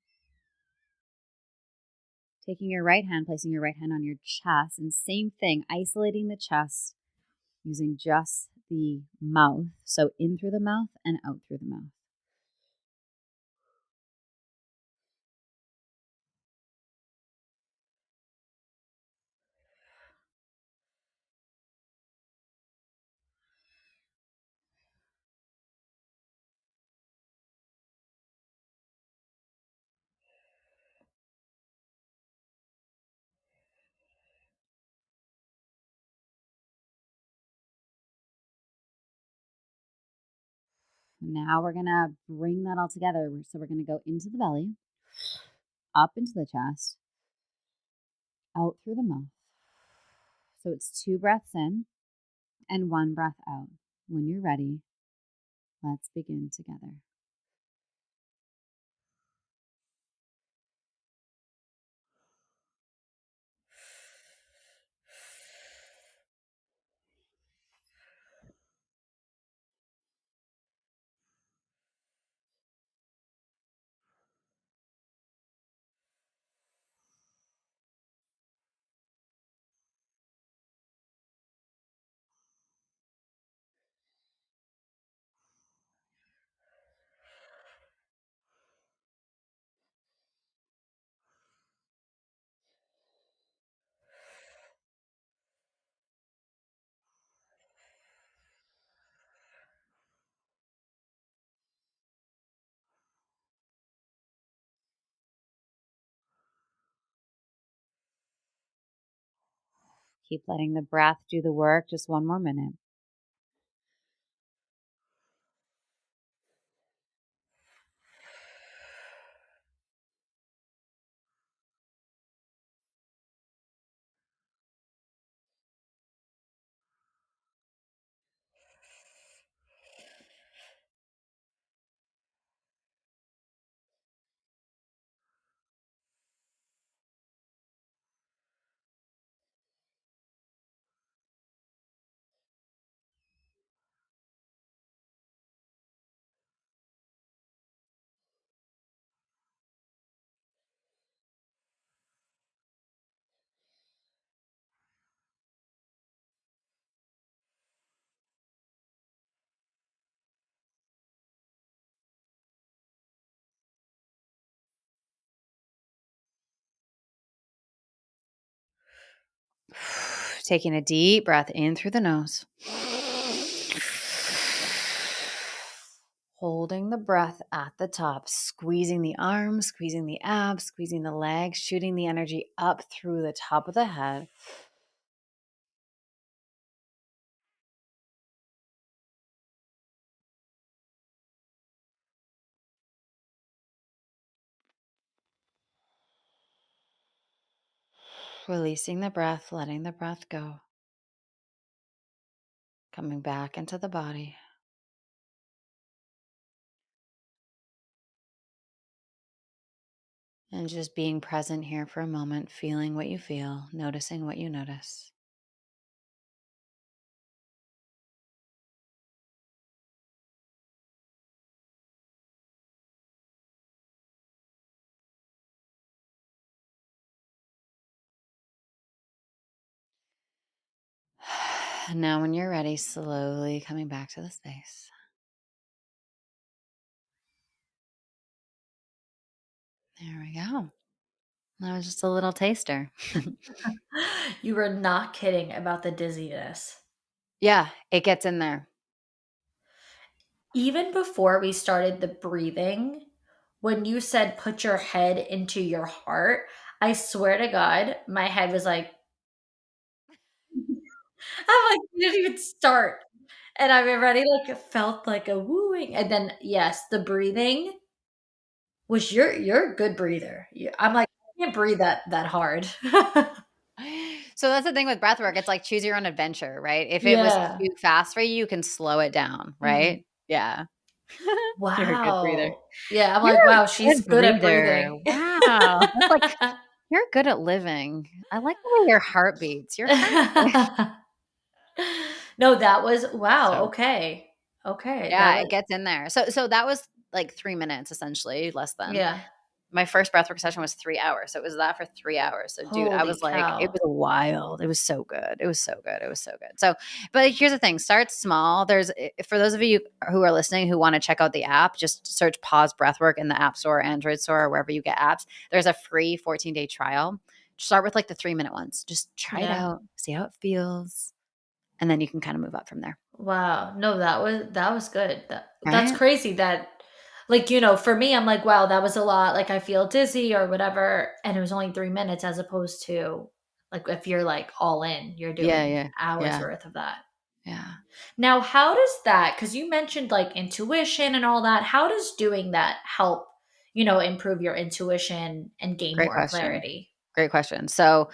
Taking your right hand, placing your right hand on your chest, and same thing, isolating the chest using just the mouth. So in through the mouth and out through the mouth. Now we're going to bring that all together. So we're going to go into the belly, up into the chest, out through the mouth. So it's 2 breaths in and 1 breath out. When you're ready, let's begin together. Keep letting the breath do the work. Just 1 more minute. Taking a deep breath in through the nose. Holding the breath at the top, squeezing the arms, squeezing the abs, squeezing the legs, shooting the energy up through the top of the head. Releasing the breath, letting the breath go. Coming back into the body. And just being present here for a moment, feeling what you feel, noticing what you notice. And now, when you're ready, slowly coming back to the space. There we go. That was just a little taster. You were not kidding about the dizziness. Yeah, it gets in there. Even before we started the breathing, when you said put your head into your heart, I swear to God, my head was like, I'm like, you didn't even start. And I already like felt like a wooing. And then yes, the breathing was you're a good breather. I'm like, I can't breathe that hard. So that's the thing with breath work. It's like choose your own adventure, right? If it was Yeah. too fast for you, you can slow it down, Mhm. right? Yeah. You're a good breather. Wow. Yeah, I'm You're like, wow, a she's good good at breather. breathing. Wow. That's like you're good at living. I like the way your heart beats. You're friendly. No, that was wow, So okay. Okay, that yeah, it was gets in there. So that was like 3 minutes essentially, less than. yeah. My first breathwork session was 3 hours. So it was that for 3 hours. So dude, I Holy was like, it cow. was wild. It was so good. It was so good. It was so good. So, but here's the thing, start small. For those of you who are listening who want to check out the app, just search pause breathwork in the App Store, Android Store, or wherever you get apps. There's a free 14-day trial. Start with like the 3-minute ones. Just try it Yeah. out, see how it feels. And then you can kind of move up from there. Wow. No, that was good. That's Right? crazy that like, for me, I'm like, wow, that was a lot. Like I feel dizzy or whatever. And it was only 3 minutes as opposed to like if you're like all in, you're Yeah, doing yeah, hours yeah. worth of that. Yeah. Now, how does that, because you mentioned like intuition and all that, how does doing that help, improve your intuition and gain Great more question. clarity? Great question. So,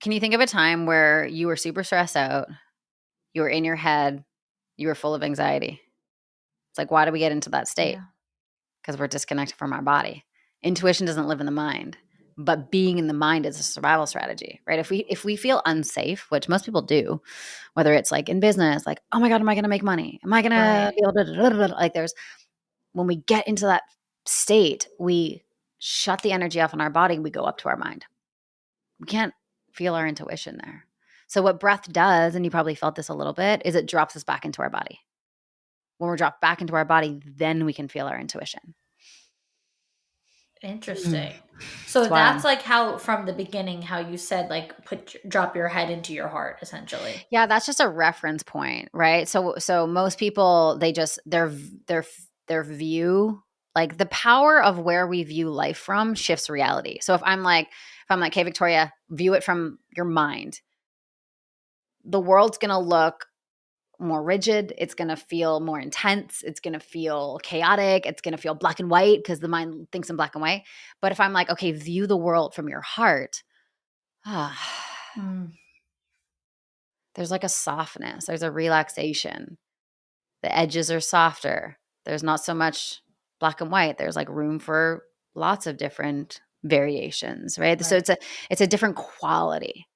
can you think of a time where you were super stressed out, you were in your head, you were full of anxiety? It's like, why do we get into that state? Yeah. Because we're disconnected from our body. Intuition doesn't live in the mind, but being in the mind is a survival strategy, right? If we feel unsafe, which most people do, whether it's like in business, like, oh my God, am I going to make money? Am I going to Right. be able to, like there's, when we get into that state, we shut the energy off in our body, we go up to our mind. We can't feel our intuition there. So what breath does, and you probably felt this a little bit, is it drops us back into our body. When we're dropped back into our body, then we can feel our intuition. Mm. Interesting. It's So wild. that's like how, from the beginning, how you said, like, drop your head into your heart, essentially. Yeah, that's just a reference point, right? So most people, they just their view, like the power of where we view life from shifts reality. So if I'm like, hey Victoria, view it from your mind. The world's going to look more rigid, it's going to feel more intense, it's going to feel chaotic, it's going to feel black and white because the mind thinks in black and white. But if I'm like, okay, view the world from your heart, ah, Mm. there's like a softness, there's a relaxation. The edges are softer. There's not so much black and white. There's like room for lots of different variations, right? So Right. it's a different quality,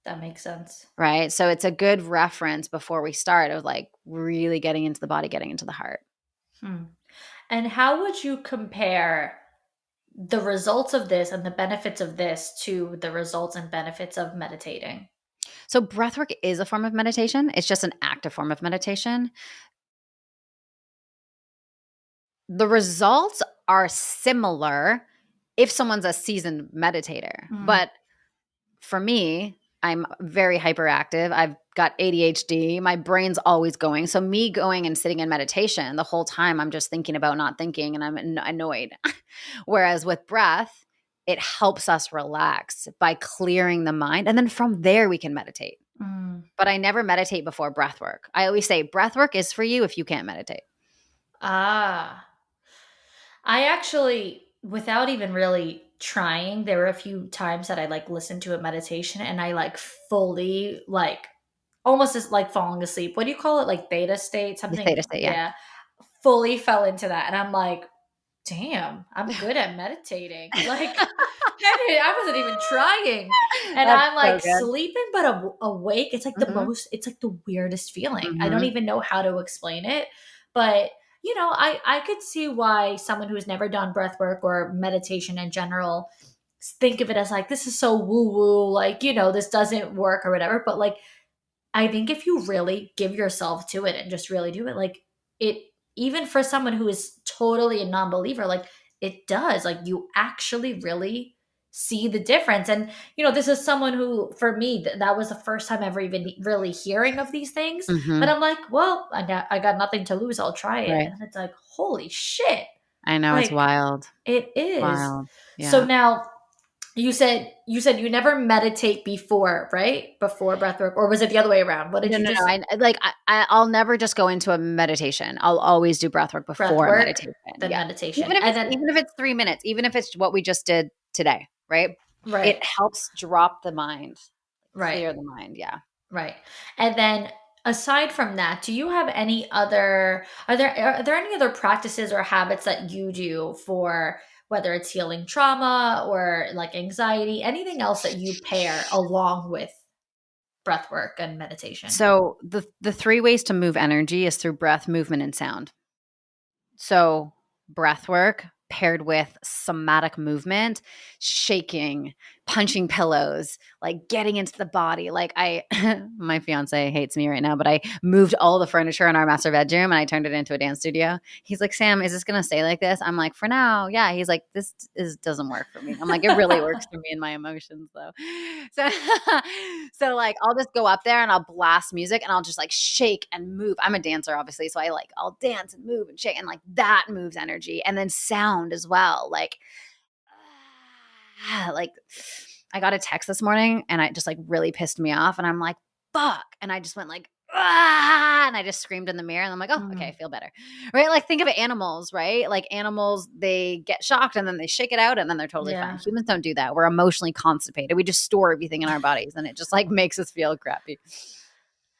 That makes sense. right? So it's a good reference before we start of like really getting into the body, getting into the heart. Hmm. And how would you compare the results of this and the benefits of this to the results and benefits of meditating? So breathwork is a form of meditation. It's just an active form of meditation. The results are similar if someone's a seasoned meditator. Mm. But for me, I'm very hyperactive. I've got ADHD. My brain's always going. So me going and sitting in meditation the whole time, I'm just thinking about not thinking and I'm annoyed. Whereas with breath, it helps us relax by clearing the mind. And then from there, we can meditate. Mm. But I never meditate before breath work. I always say breath work is for you if you can't meditate. Ah. I actually, without even really trying, there were a few times that I like listened to a meditation and I like fully like almost as like falling asleep. What do you call it? Like theta state, The theta something. state, yeah. Yeah. Fully fell into that. And I'm like, damn, I'm good at meditating. Like, I wasn't even trying. And That's I'm so like good. sleeping, but awake. It's like Mhm, it's like the weirdest feeling. I don't mhm. even know how to explain it. But, I could see why someone who's never done breath work or meditation in general think of it as like, this is so woo woo, like, this doesn't work or whatever. But like, I think if you really give yourself to it and just really do it, like it, even for someone who is totally a non believer, like it does, like you actually really see the difference. And, this is someone who, for me, that was the first time ever even really hearing of these things. But Mhm. I'm like, well, I got nothing to lose. I'll try it. Right. And it's like, holy shit. I know, it's Like wild. it It's is. wild. So Yeah. now, you said you never meditate before, right? Before breathwork, or was it the other way around? What did No, you no, just no, I'll never just go into a meditation. I'll always do breath work before a breathwork, meditation. then Yeah. meditation, Even if and it's then 3 minutes, even if it's what we just did today, right? right, It helps drop the mind, right, clear the mind, yeah. right, and then aside from that, do you have any other? Are there any other practices or habits that you do for whether it's healing trauma or like anxiety, anything else that you pair along with breathwork and meditation? So the 3 ways to move energy is through breath, movement, and sound. So, breath work paired with somatic movement, shaking, punching pillows, like getting into the body. Like my fiance hates me right now, but I moved all the furniture in our master bedroom and I turned it into a dance studio. He's like, Sam, is this going to stay like this? I'm like, for now, yeah. He's like, doesn't work for me. I'm like, it really works for me and my emotions though. So, so like I'll just go up there and I'll blast music and I'll just like shake and move. I'm a dancer, obviously. So I'll dance and move and shake and like that moves energy. And then sound as well. Like I got a text this morning and it just like really pissed me off. And I'm like, fuck. And I just went like, ah, and I just screamed in the mirror and I'm like, oh, okay, I Mm, feel better. Right? Like think of animals, right? Like animals, they get shocked and then they shake it out and then they're totally fine. yeah. Humans don't do that. We're emotionally constipated. We just store everything in our bodies and it just like makes us feel crappy.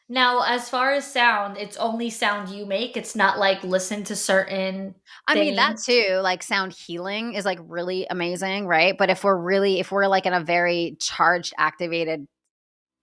Now, as far as sound, it's only sound you make. It's not like listen to certain I mean, that things. too, like sound healing is like really amazing, right? But if we're like in a very charged, activated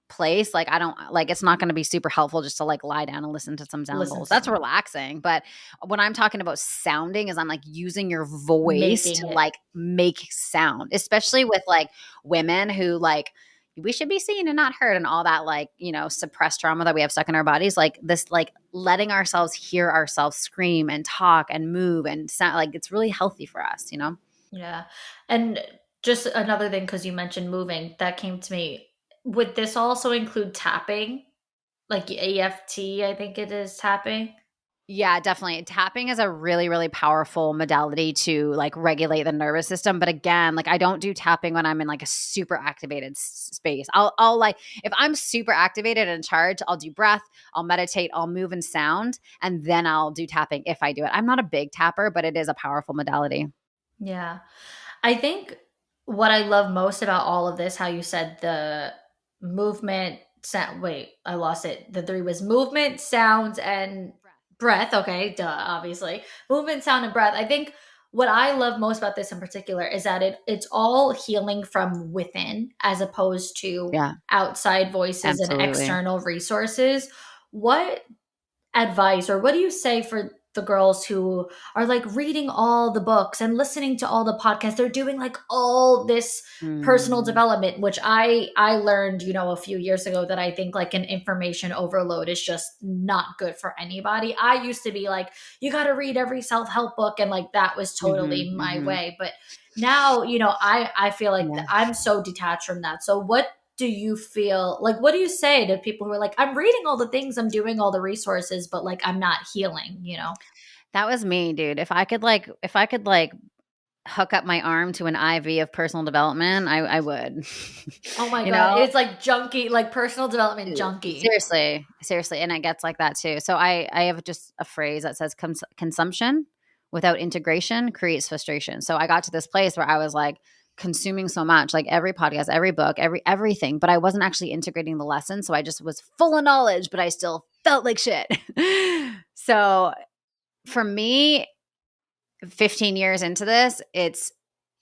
place, like I don't like it's not going to be super helpful just to like lie down and listen to some sound Listen bowls. to That's some relaxing. But when I'm talking about sounding, is I'm like using your voice to making it. like make sound, especially with like women who like we should be seen and not heard and all that like, suppressed trauma that we have stuck in our bodies. Like this, like letting ourselves hear ourselves scream and talk and move and sound like it's really healthy for us, you know? Yeah. And just another thing, because you mentioned moving, that came to me. Would this also include tapping? Like EFT, I think it is tapping. Yeah, definitely. Tapping is a really, really powerful modality to like regulate the nervous system. But again, like I don't do tapping when I'm in like a super activated space. I'll like, if I'm super activated and in charge, I'll do breath, I'll meditate, I'll move and sound, and then I'll do tapping if I do it. I'm not a big tapper, but it is a powerful modality. Yeah. I think what I love most about all of this, how you said the movement, sound, wait, I lost it. The three was movement, sounds, and Breath. breath. Okay, duh, obviously. Movement, sound, and breath. I think what I love most about this in particular is that it's all healing from within as opposed to Yeah, outside voices and absolutely. external resources. What advice or what do you say for the girls who are like reading all the books and listening to all the podcasts? They're doing like all this personal Mm, development, which I learned, a few years ago, that I think like an information overload is just not good for anybody. I used to be like, you got to read every self-help book, and like that was mhm, totally my mhm. way. But now, I feel like Yeah. I'm so detached from that. So what do you feel like, what do you say to people who are like, I'm reading all the things, I'm doing all the resources, but like I'm not healing? That was me, dude. If I could like hook up my arm to an IV of personal development, I would. Oh my You god, know? it's like junkie, like personal development Dude, junkie. seriously, seriously, and it gets like that too. So I have just a phrase that says consumption without integration creates frustration. So I got to this place where I was like consuming so much, like every podcast, every book, everything, but I wasn't actually integrating the lesson. So I just was full of knowledge, but I still felt like shit. So for me, 15 years into this, it's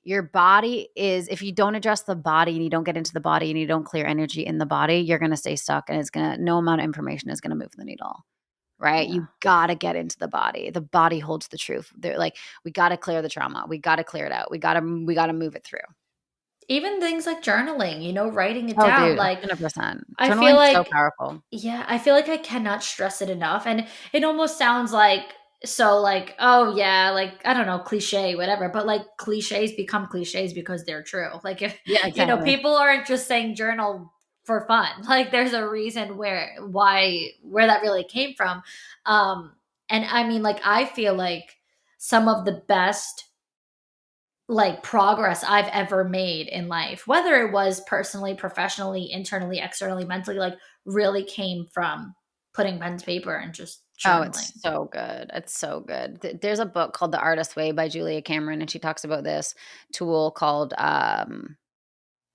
your body is if you don't address the body and you don't get into the body and you don't clear energy in the body, you're going to stay stuck and it's going to no amount of information is going to move the needle. Right? Yeah. You got to get into the body. The body holds the truth. They're like we got to clear the trauma. We got to clear it out. We got to move it through. Even things like journaling, writing it Oh down, dude, like 100%. I Journaling feel is so like, powerful. yeah, I feel like I cannot stress it enough. And it almost sounds like, so like, oh yeah, like I don't know, cliche, whatever, but like cliches become cliches because they're true. Like if Yeah, exactly. people aren't just saying journal for fun. Like there's a reason where that really came from. And I mean, like I feel like some of the best like progress I've ever made in life, whether it was personally, professionally, internally, externally, mentally, like really came from putting pen to paper and just Oh, journaling. it's so good. It's so good. There's a book called The Artist Way by Julia Cameron, and she talks about this tool called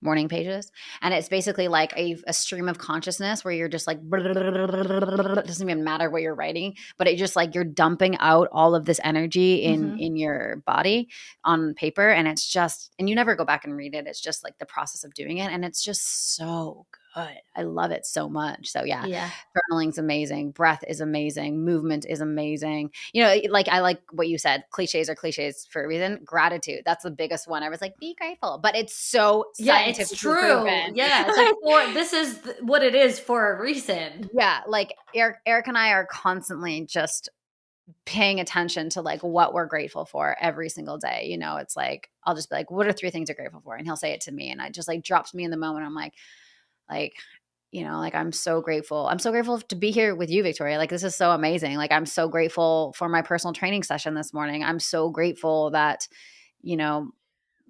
morning pages. And it's basically like a stream of consciousness where you're just like, it doesn't even matter what you're writing, but it just like you're dumping out all of this energy Hmm. in your body on paper. And it's just, and you never go back and read it. It's just like the process of doing it. And it's just so good. I love it so much. So yeah, Yeah. journaling's amazing. Breath is amazing. Movement is amazing. Like I like what you said. Cliches are cliches for a reason. Gratitude. That's the biggest one. I was like, be grateful. But it's so Yeah, it's scientifically true. proven. Yeah, it's like this is what it is for a reason. Yeah. Like Eric and I are constantly just paying attention to like what we're grateful for every single day. It's like, I'll just be like, what are three things you're grateful for? And he'll say it to me. And I just like drops me in the moment. I'm like, like I'm so grateful. I'm so grateful to be here with you, Victoria. Like this is so amazing. Like I'm so grateful for my personal training session this morning. I'm so grateful that, you know,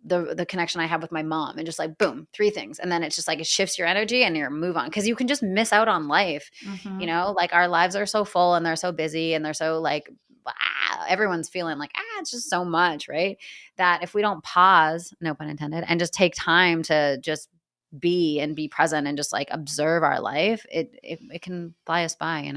the connection I have with my mom, and just like, boom, 3 things. And then it's just like, it shifts your energy and you move on. Cause you can just miss out on life. Mm-hmm. Like our lives are so full and they're so busy and they're so like, everyone's feeling like, it's just so much, right? That if we don't pause, no pun intended, and just take time to just be present and just like observe our life, it can fly us by,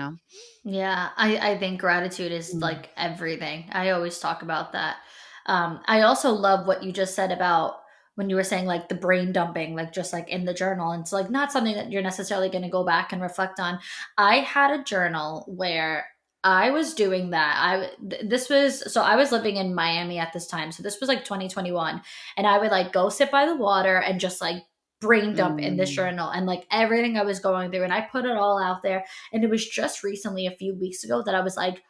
Yeah, I think gratitude is Mm. like everything. I always talk about that. I also love what you just said about when you were saying like the brain dumping, like just like in the journal. And it's like not something that you're necessarily going to go back and reflect on. I had a journal where I was doing that. This was, so I was living in Miami at this time. So this was like 2021, and I would like go sit by the water and just like brain dump in this Mm. journal and like everything I was going through, and I put it all out there. And it was just recently, a few weeks ago, that I was like,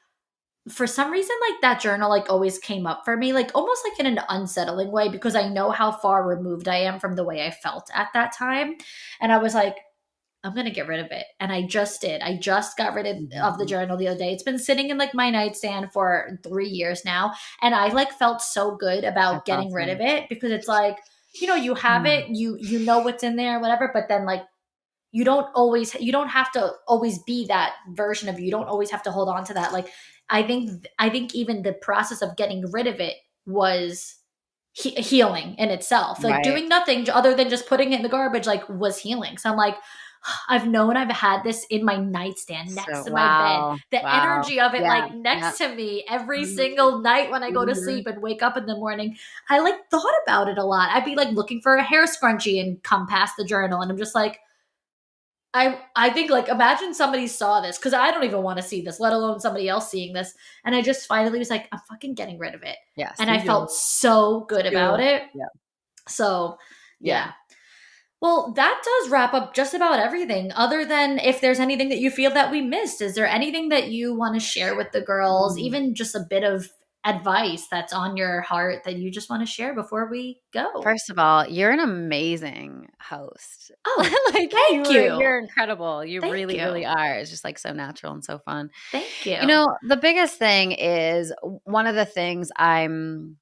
for some reason, like that journal like always came up for me, like almost like in an unsettling way, because I know how far removed I am from the way I felt at that time. And I was like, I'm gonna get rid of it. And I just did. I just got rid of the Mhm. journal the other day. It's been sitting in like my nightstand for 3 years now. And I like felt so good about That's getting rid of awesome. it, because it's like, you have Mm. it, you know what's in there, whatever, but then like you don't have to always be that version of you. You don't always have to hold on to that. Like I think even the process of getting rid of it was healing in itself. Like Right. doing nothing other than just putting it in the garbage like was healing. So I'm like, I've known I've had this in my nightstand next So, to my bed. wow. The Wow. energy of it Yeah. like Yeah. next to me every Mhm. single night when I go to Mhm. sleep and wake up in the morning. I like thought about it a lot. I'd be like looking for a hair scrunchie and come past the journal, and I'm just like, I think like imagine somebody saw this, because I don't even want to see this, let alone somebody else seeing this. And I just finally was like, I'm fucking getting rid of it. Yeah. And I See you. felt so See good about you. it. Yeah. So Yeah. yeah. Well, that does wrap up just about everything. Other than if there's anything that you feel that we missed, is there anything that you want to share with the girls, Mm. even just a bit of advice that's on your heart that you just want to share before we go? First of all, you're an amazing host. Oh, Like thank you. you're incredible. You Thank really, you. really are. It's just like so natural and so fun. Thank you. The biggest thing is one of the things I'm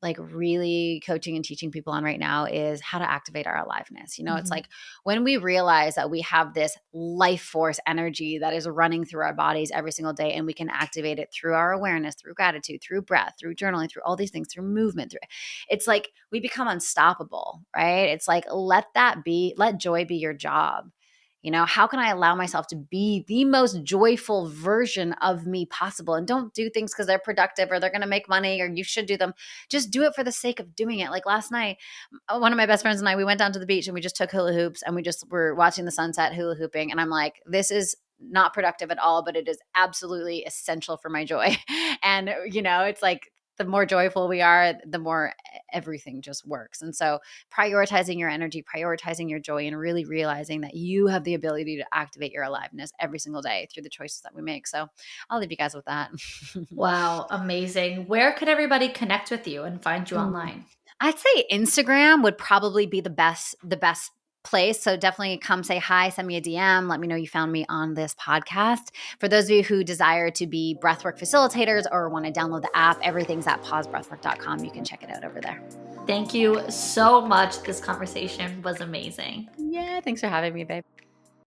like really coaching and teaching people on right now is how to activate our aliveness. It's Mhm. like when we realize that we have this life force energy that is running through our bodies every single day, and we can activate it through our awareness, through gratitude, through breath, through journaling, through all these things, through movement, it's like we become unstoppable, right? It's like let joy be your job. How can I allow myself to be the most joyful version of me possible? And don't do things because they're productive or they're going to make money or you should do them. Just do it for the sake of doing it. Like last night, one of my best friends and I, we went down to the beach and we just took hula hoops and we just were watching the sunset hula hooping. And I'm like, this is not productive at all, but it is absolutely essential for my joy. And, it's like the more joyful we are, the more everything just works. And so prioritizing your energy, prioritizing your joy, and really realizing that you have the ability to activate your aliveness every single day through the choices that we make. So I'll leave you guys with that. Wow, amazing. Where could everybody connect with you and find you Mm. online? I'd say Instagram would probably be the best place. So definitely come say hi, send me a DM, let me know you found me on this podcast. For those of you who desire to be breathwork facilitators or want to download the app, everything's at pausebreathwork.com. You can check it out over there. Thank you so much. This conversation was amazing. Yeah, thanks for having me, babe.